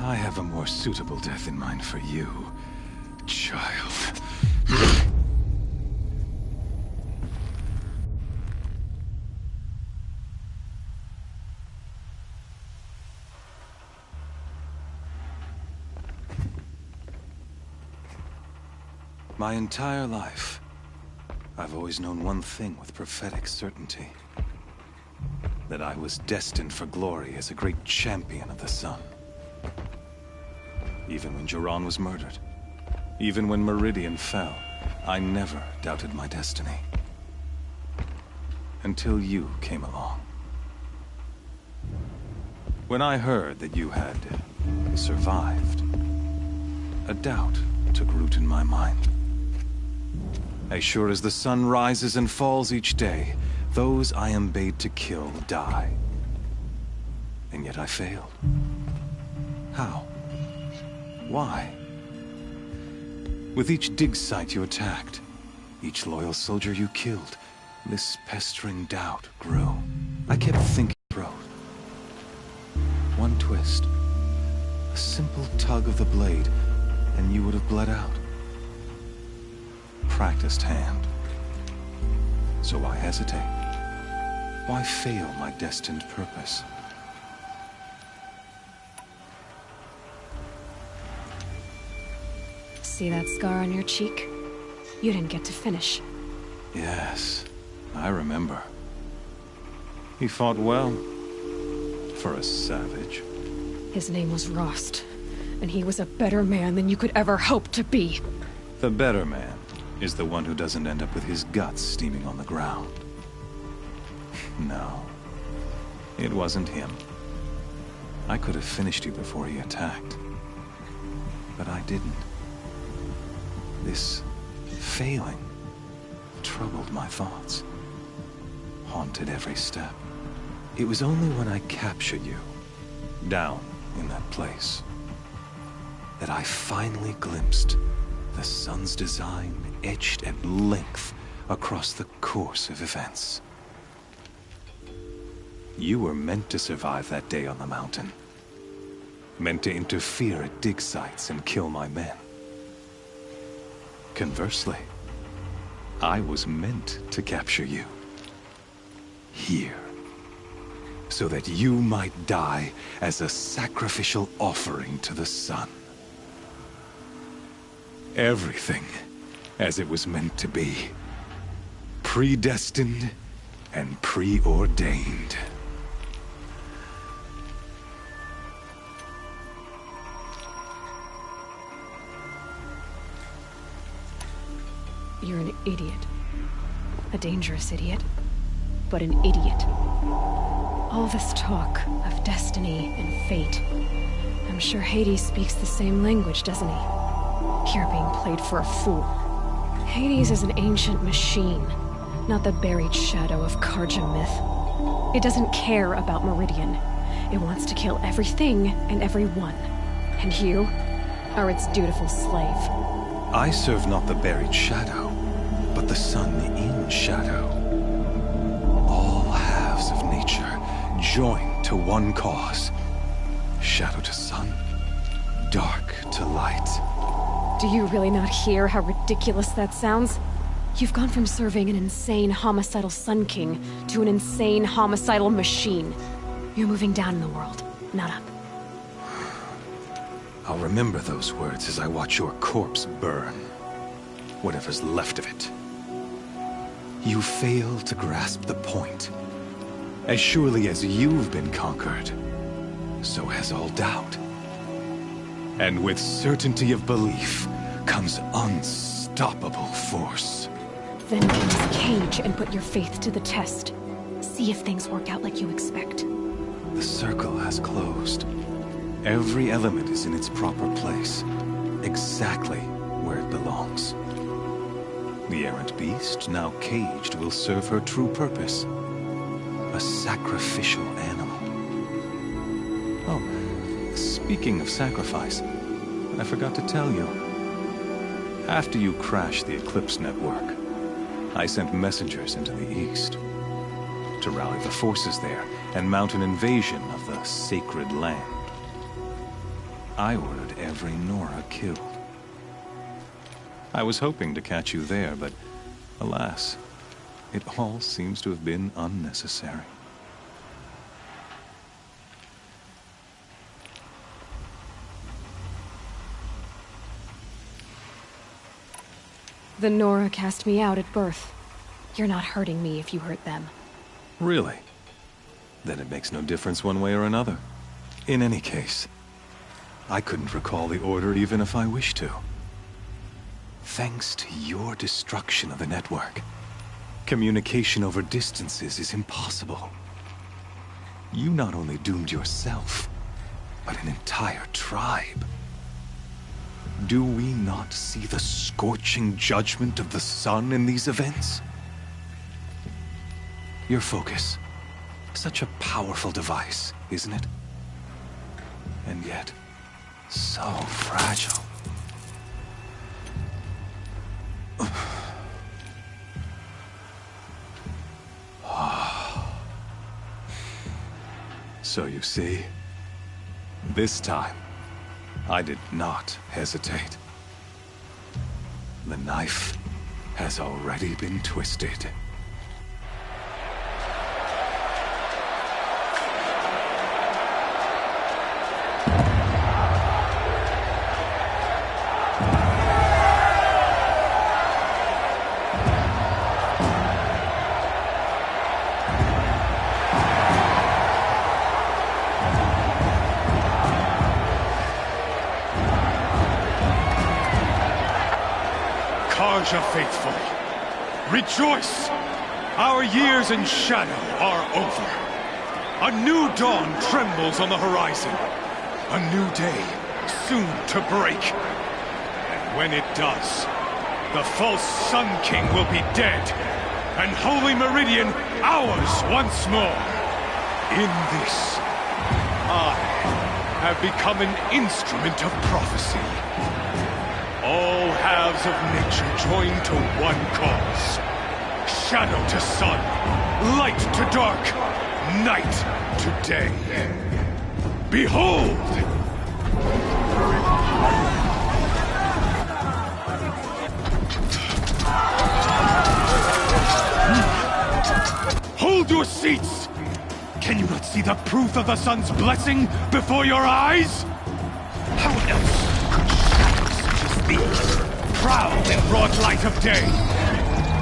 I have a more suitable death in mind for you, child. My entire life, I've always known one thing with prophetic certainty. That I was destined for glory as a great champion of the sun. Even when Jiran was murdered, even when Meridian fell, I never doubted my destiny. Until you came along. When I heard that you had survived, a doubt took root in my mind. As sure as the sun rises and falls each day, those I am bade to kill die. And yet I failed. How? Why? With each dig site you attacked, each loyal soldier you killed, this pestering doubt grew. I kept thinking throat. One twist, a simple tug of the blade, and you would have bled out. Practiced hand. So why hesitate? Why fail my destined purpose? See that scar on your cheek? You didn't get to finish. Yes, I remember. He fought well. For a savage. His name was Rost, and he was a better man than you could ever hope to be. The better man is the one who doesn't end up with his guts steaming on the ground. No, it wasn't him. I could have finished you before he attacked. But I didn't. This failing troubled my thoughts, haunted every step. It was only when I captured you, down in that place, that I finally glimpsed the sun's design etched at length across the course of events. You were meant to survive that day on the mountain. Meant to interfere at dig sites and kill my men. Conversely, I was meant to capture you. Here. So that you might die as a sacrificial offering to the sun. Everything as it was meant to be. Predestined and preordained. You're an idiot. A dangerous idiot, but an idiot. All this talk of destiny and fate. I'm sure Hades speaks the same language, doesn't he? You're being played for a fool. Hades is an ancient machine, not the buried shadow of Karja myth. It doesn't care about Meridian. It wants to kill everything and everyone. And you are its dutiful slave. I serve not the buried shadow, but the sun in shadow. All halves of nature joined to one cause. Shadow to sun, dark to light. Do you really not hear how ridiculous that sounds? You've gone from serving an insane homicidal Sun King to an insane homicidal machine. You're moving down in the world, not up. I'll remember those words as I watch your corpse burn. Whatever's left of it. You fail to grasp the point. As surely as you've been conquered, so has all doubt. And with certainty of belief comes unstoppable force. Then get in this cage and put your faith to the test. See if things work out like you expect. The circle has closed. Every element is in its proper place, exactly where it belongs. The errant beast, now caged, will serve her true purpose. A sacrificial animal. Oh, speaking of sacrifice, I forgot to tell you. After you crashed the Eclipse network, I sent messengers into the east to rally the forces there and mount an invasion of the sacred land. I ordered every Nora killed. I was hoping to catch you there, but alas, it all seems to have been unnecessary. The Nora cast me out at birth. You're not hurting me if you hurt them. Really? Then it makes no difference one way or another. In any case, I couldn't recall the order even if I wished to. Thanks to your destruction of the network, communication over distances is impossible. You not only doomed yourself, but an entire tribe. Do we not see the scorching judgment of the sun in these events? Your focus. Such a powerful device, isn't it? And yet, so fragile. So you see, this time, I did not hesitate. The knife has already been twisted. Karja faithful, rejoice! Our years in shadow are over. A new dawn trembles on the horizon. A new day soon to break. And when it does, the false Sun King will be dead, and Holy Meridian ours once more. In this, I have become an instrument of prophecy. All halves of nature join to one cause. Shadow to sun, light to dark, night to day. Behold! Hold your seats! Can you not see the proof of the sun's blessing before your eyes? How else could shadows such as these prowl in broad light of day?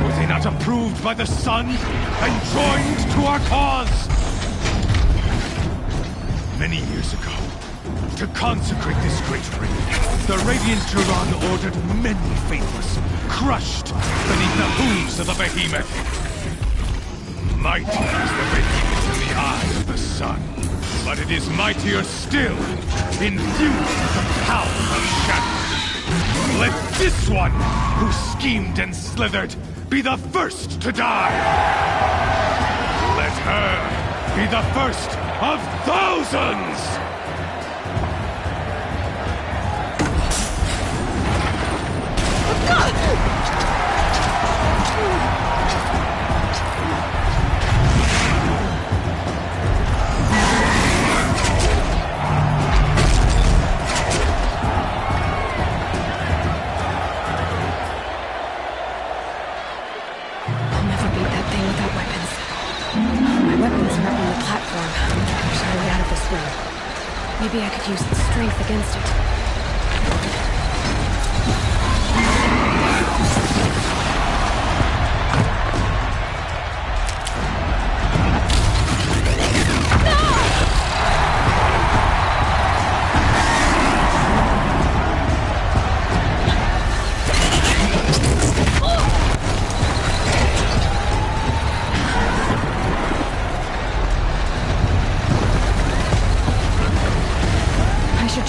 Were they not approved by the sun and joined to our cause? Many years ago, to consecrate this great ring, the Radiant Turan ordered many faithless, crushed beneath the hooves of the behemoth. Mighty is the behemoth in the eye of the sun, but it is mightier still, infused with the power of shadow. Let this one, who schemed and slithered, be the first to die! Let her be the first of thousands! I'll never beat that thing without weapons. My weapons are up on the platform. There's no way out of this room. Maybe I could use its strength against it.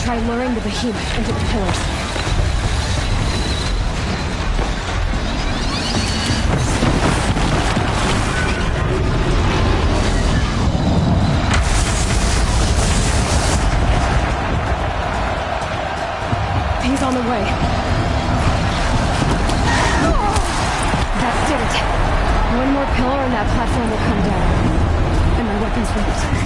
Try luring the behemoth into the pillars. He's on the way. That did it. One more pillar and that platform will come down. And my weapon's with it.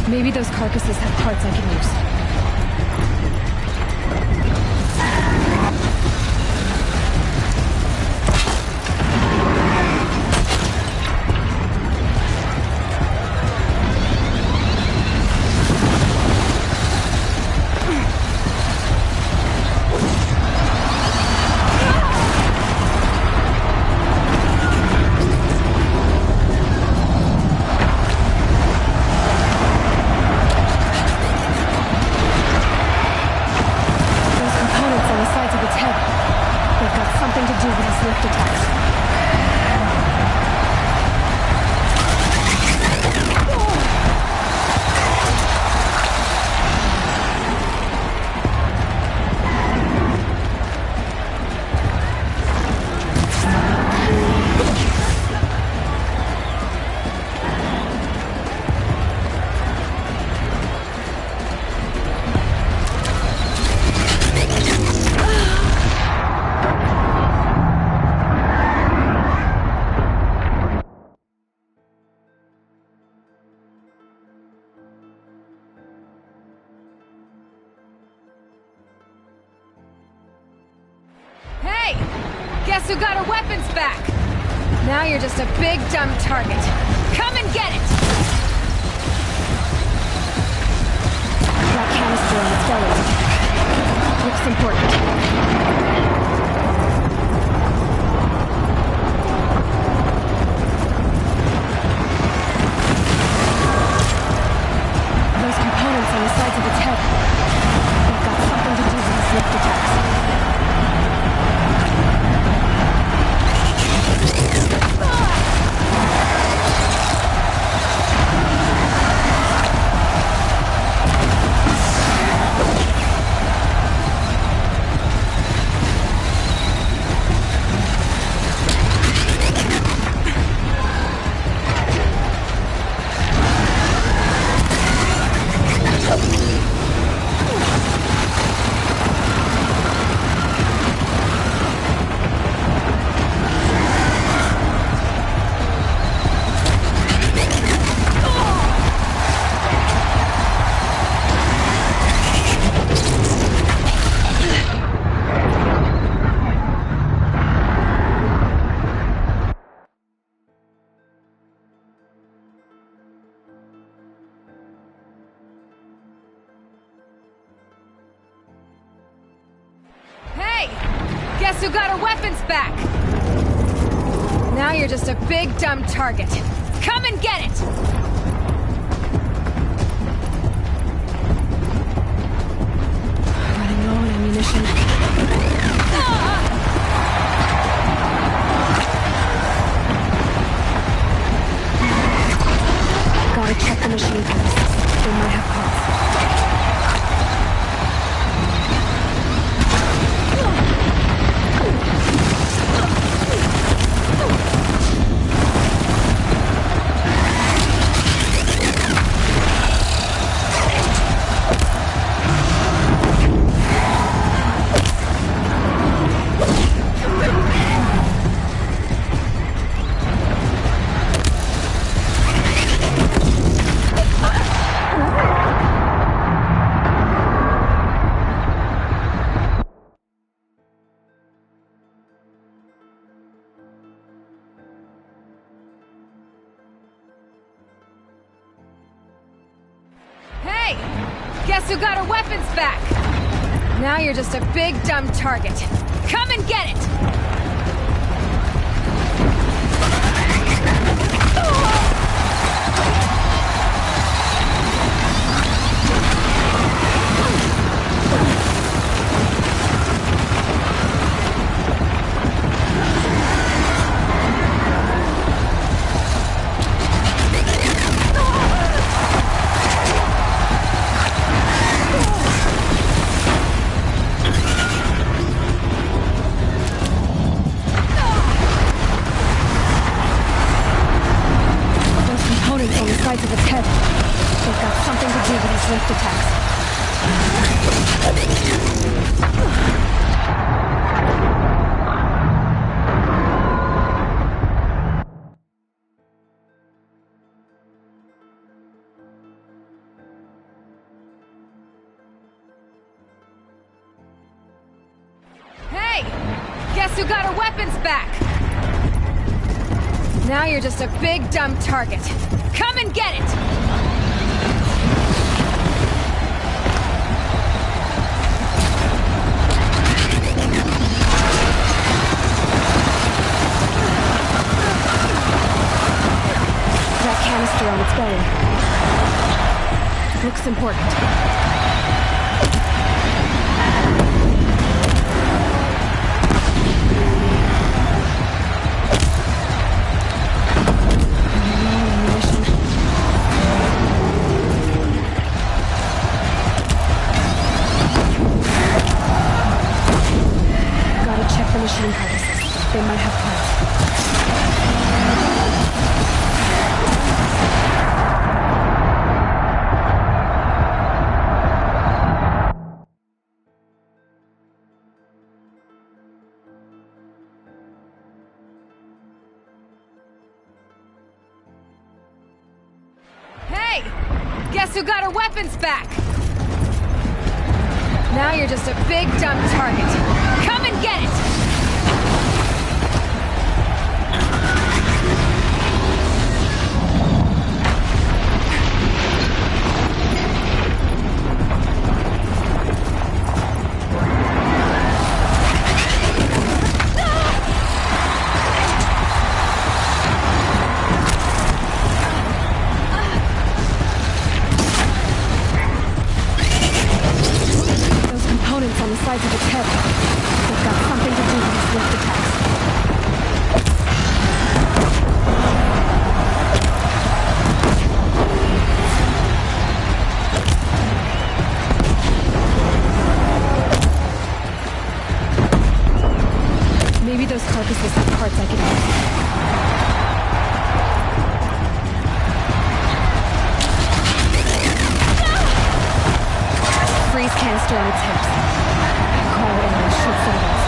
Maybe those carcasses have parts I can use. Guess who got her weapons back? Now you're just a big, dumb target. Come and get it! That canister on its belly. Looks important. Those components on the sides of its head. They've got something to do with its lift attacks. Guess who got her weapons back? Now you're just a big dumb target. Come and get it! Running low on ammunition. Gotta check the machine guns. They might have parts. Guess who got her weapons back? Now you're just a big dumb target. Come and get it! Sides of its head. They've got something to do with these lift attacks. Hey! Guess who got her weapons back? Now you're just a big dumb target. Come and get it! That canister on its belly. It looks important. Machine carcasses. They might have parts. Hey! Guess who got her weapons back? Now you're just a big dumb target. Come and get it! On the sides of its head. They've got something to do with these lift attacks. Maybe those carcasses have parts I can use. Freeze canister on its hips. Quiet and shoot citizens.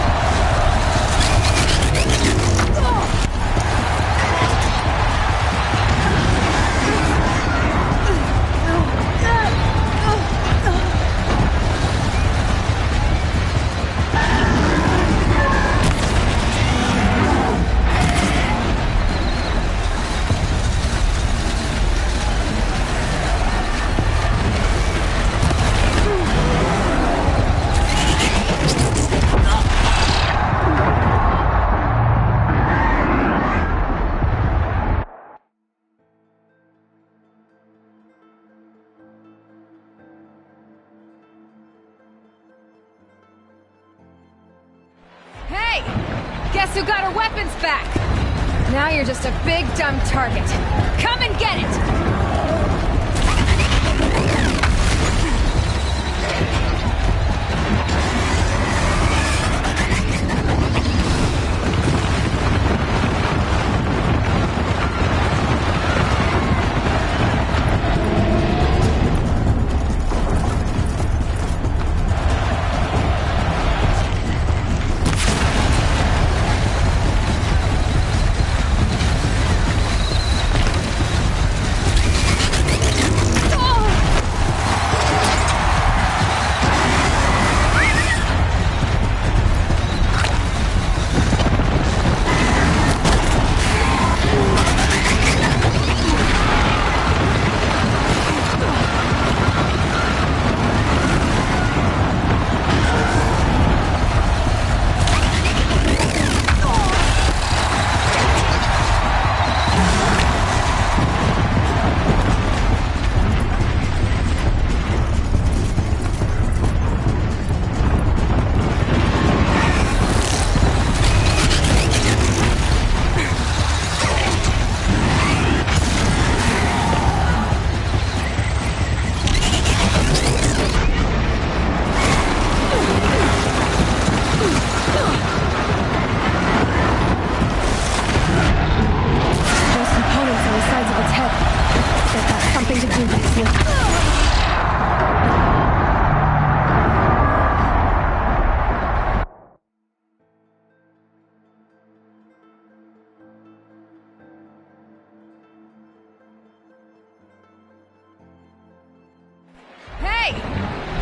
Hey! Guess who got her weapons back? Now you're just a big dumb target. Come and get it!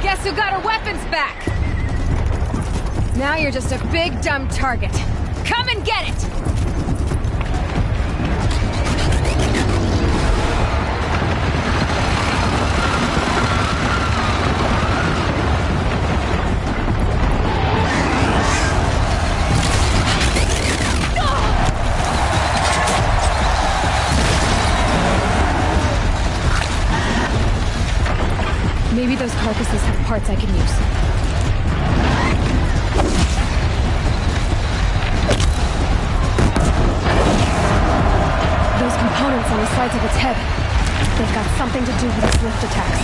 Guess who got her weapons back? Now you're just a big dumb target. Come and get it! Maybe those carcasses have parts I can use. Those components on the sides of its head, they've got something to do with its lift attacks.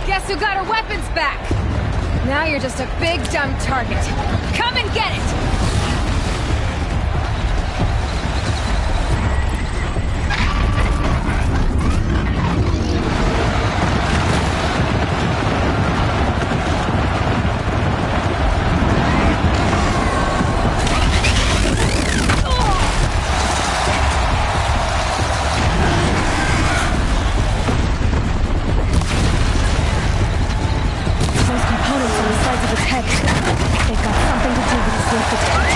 Guess who got her weapons back? Now you're just a big dumb target. Come and get it! They've got something to do with its lift attack.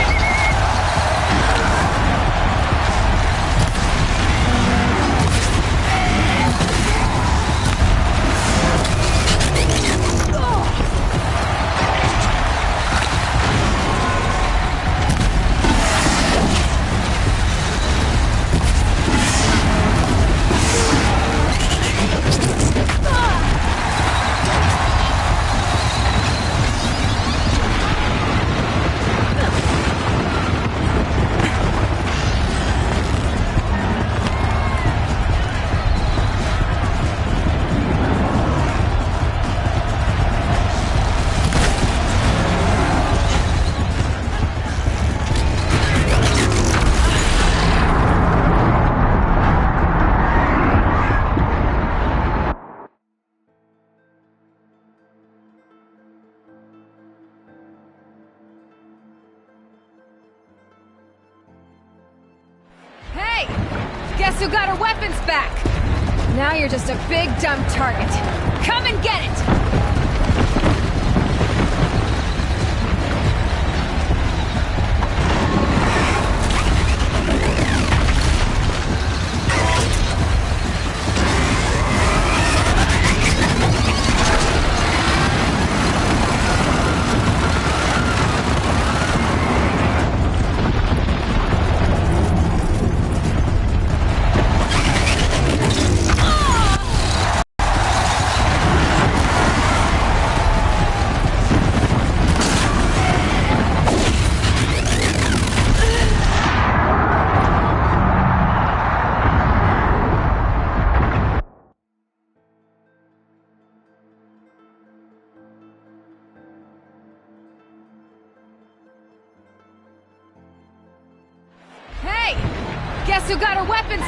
Guess who got her weapons back? Now you're just a big dumb target. Come and get it! Guess who got her weapons?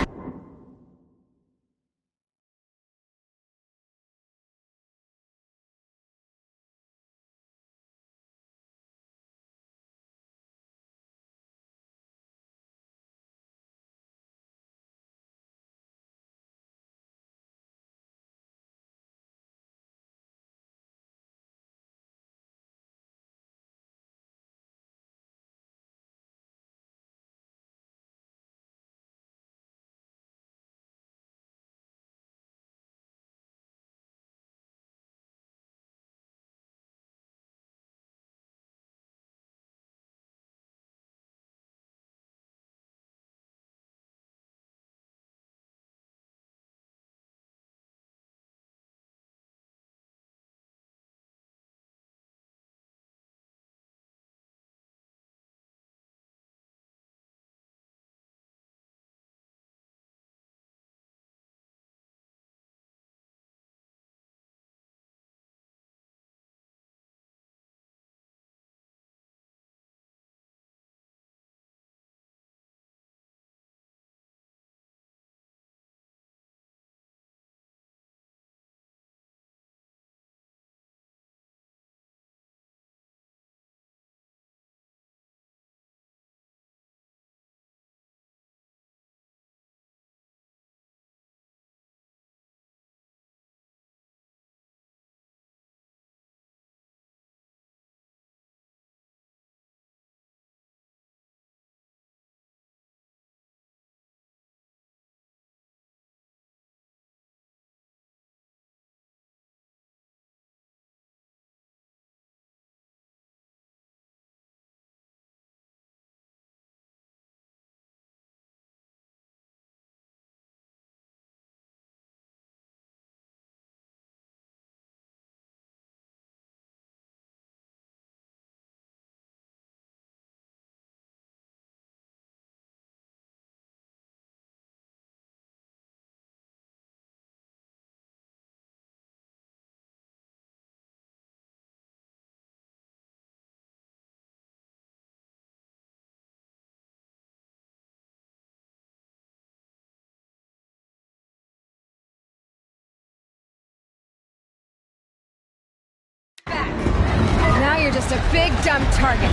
Now you're just a big dumb target.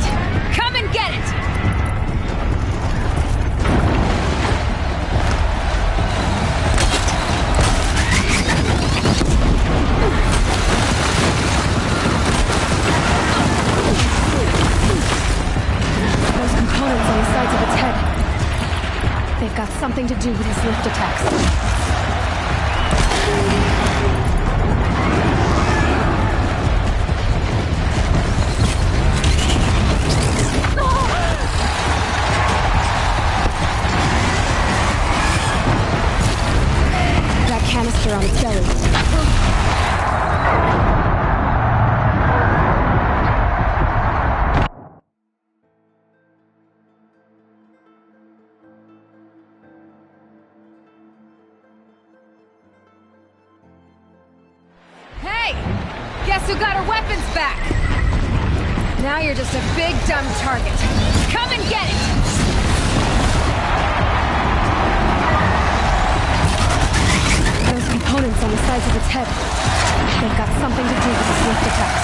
Come and get it! Those components on the sides of its head. They've got something to do with his lift attacks. Canister on its belly. Hey! Guess who got her weapons back? Now you're just a big dumb target. Come and get it! Components on the sides of its head. They've got something to do with its lift attacks.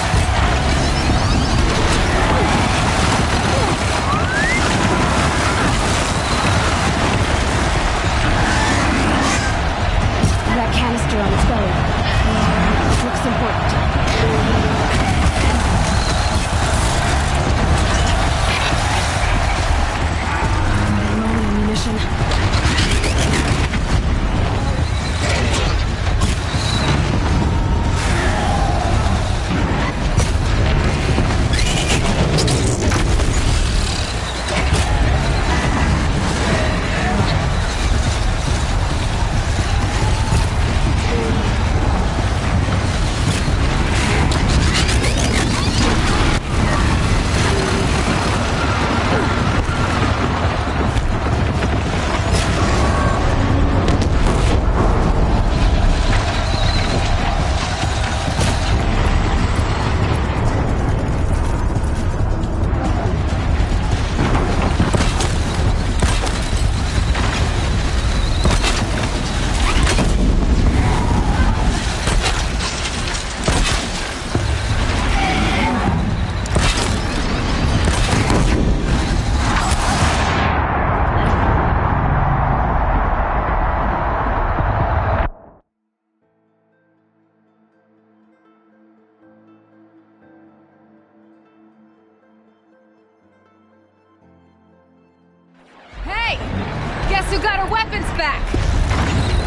weapons back!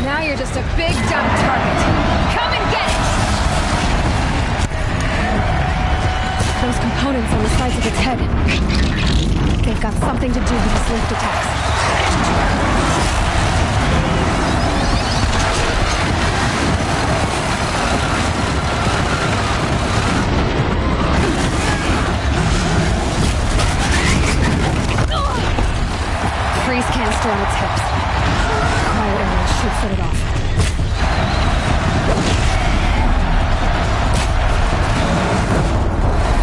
Now you're just a big dumb target. Come and get it! Those components on the sides of its head. They've got something to do with its lift attacks. Freeze canister on its hips. Cryo arrows should set it off.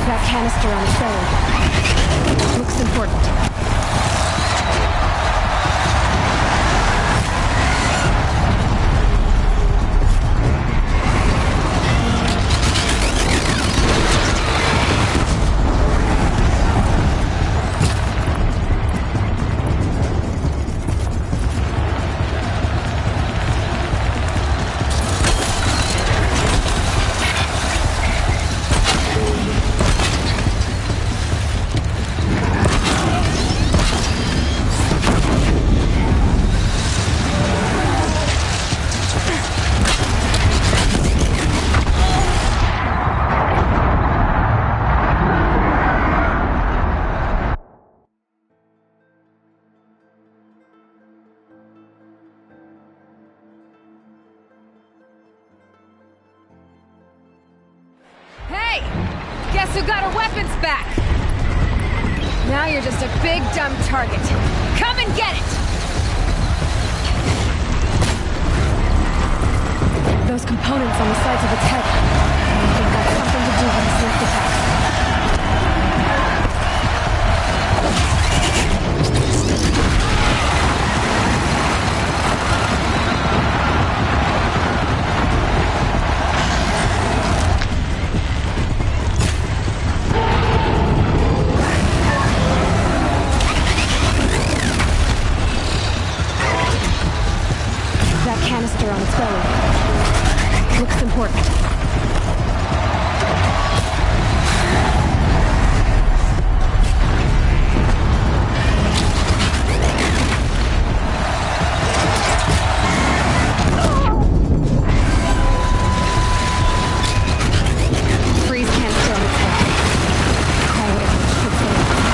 That canister on its belly looks important. Guess who got her weapons back? Now you're just a big dumb target. Come and get it! Those components on the sides of its head. They've got something to do with its lift attacks. Canister on its belly. Looks important. Freeze canister on its head. Cryo arrows should set it off.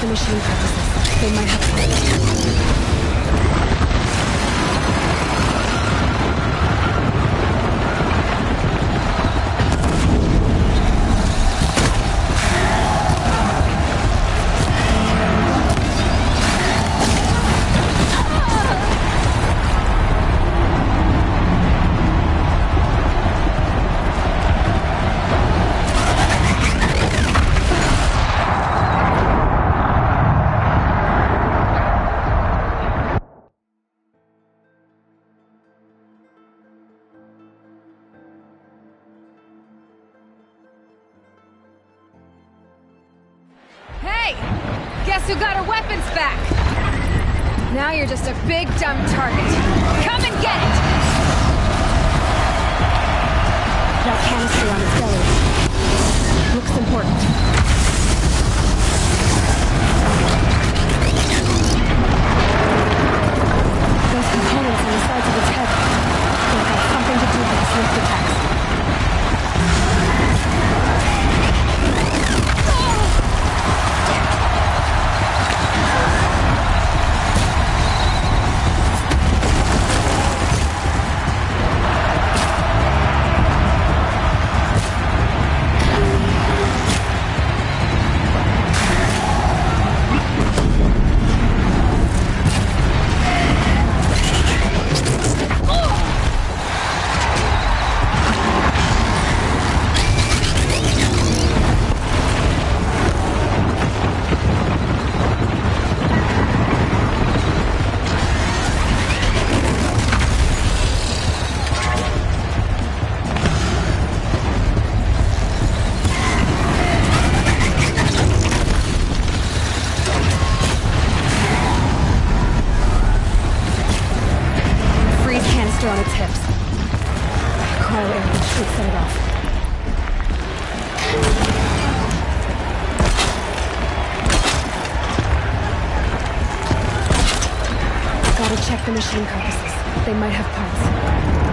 The machine purposes. They might have Guess who got her weapons back? Now you're just a big dumb target. Come and get it! canister on its belly. Looks important. Those components on the sides of its head. They've got something to do with its lift attacks. On its hips. Cryo area should set it off. Gotta check the machine carcasses. They might have parts.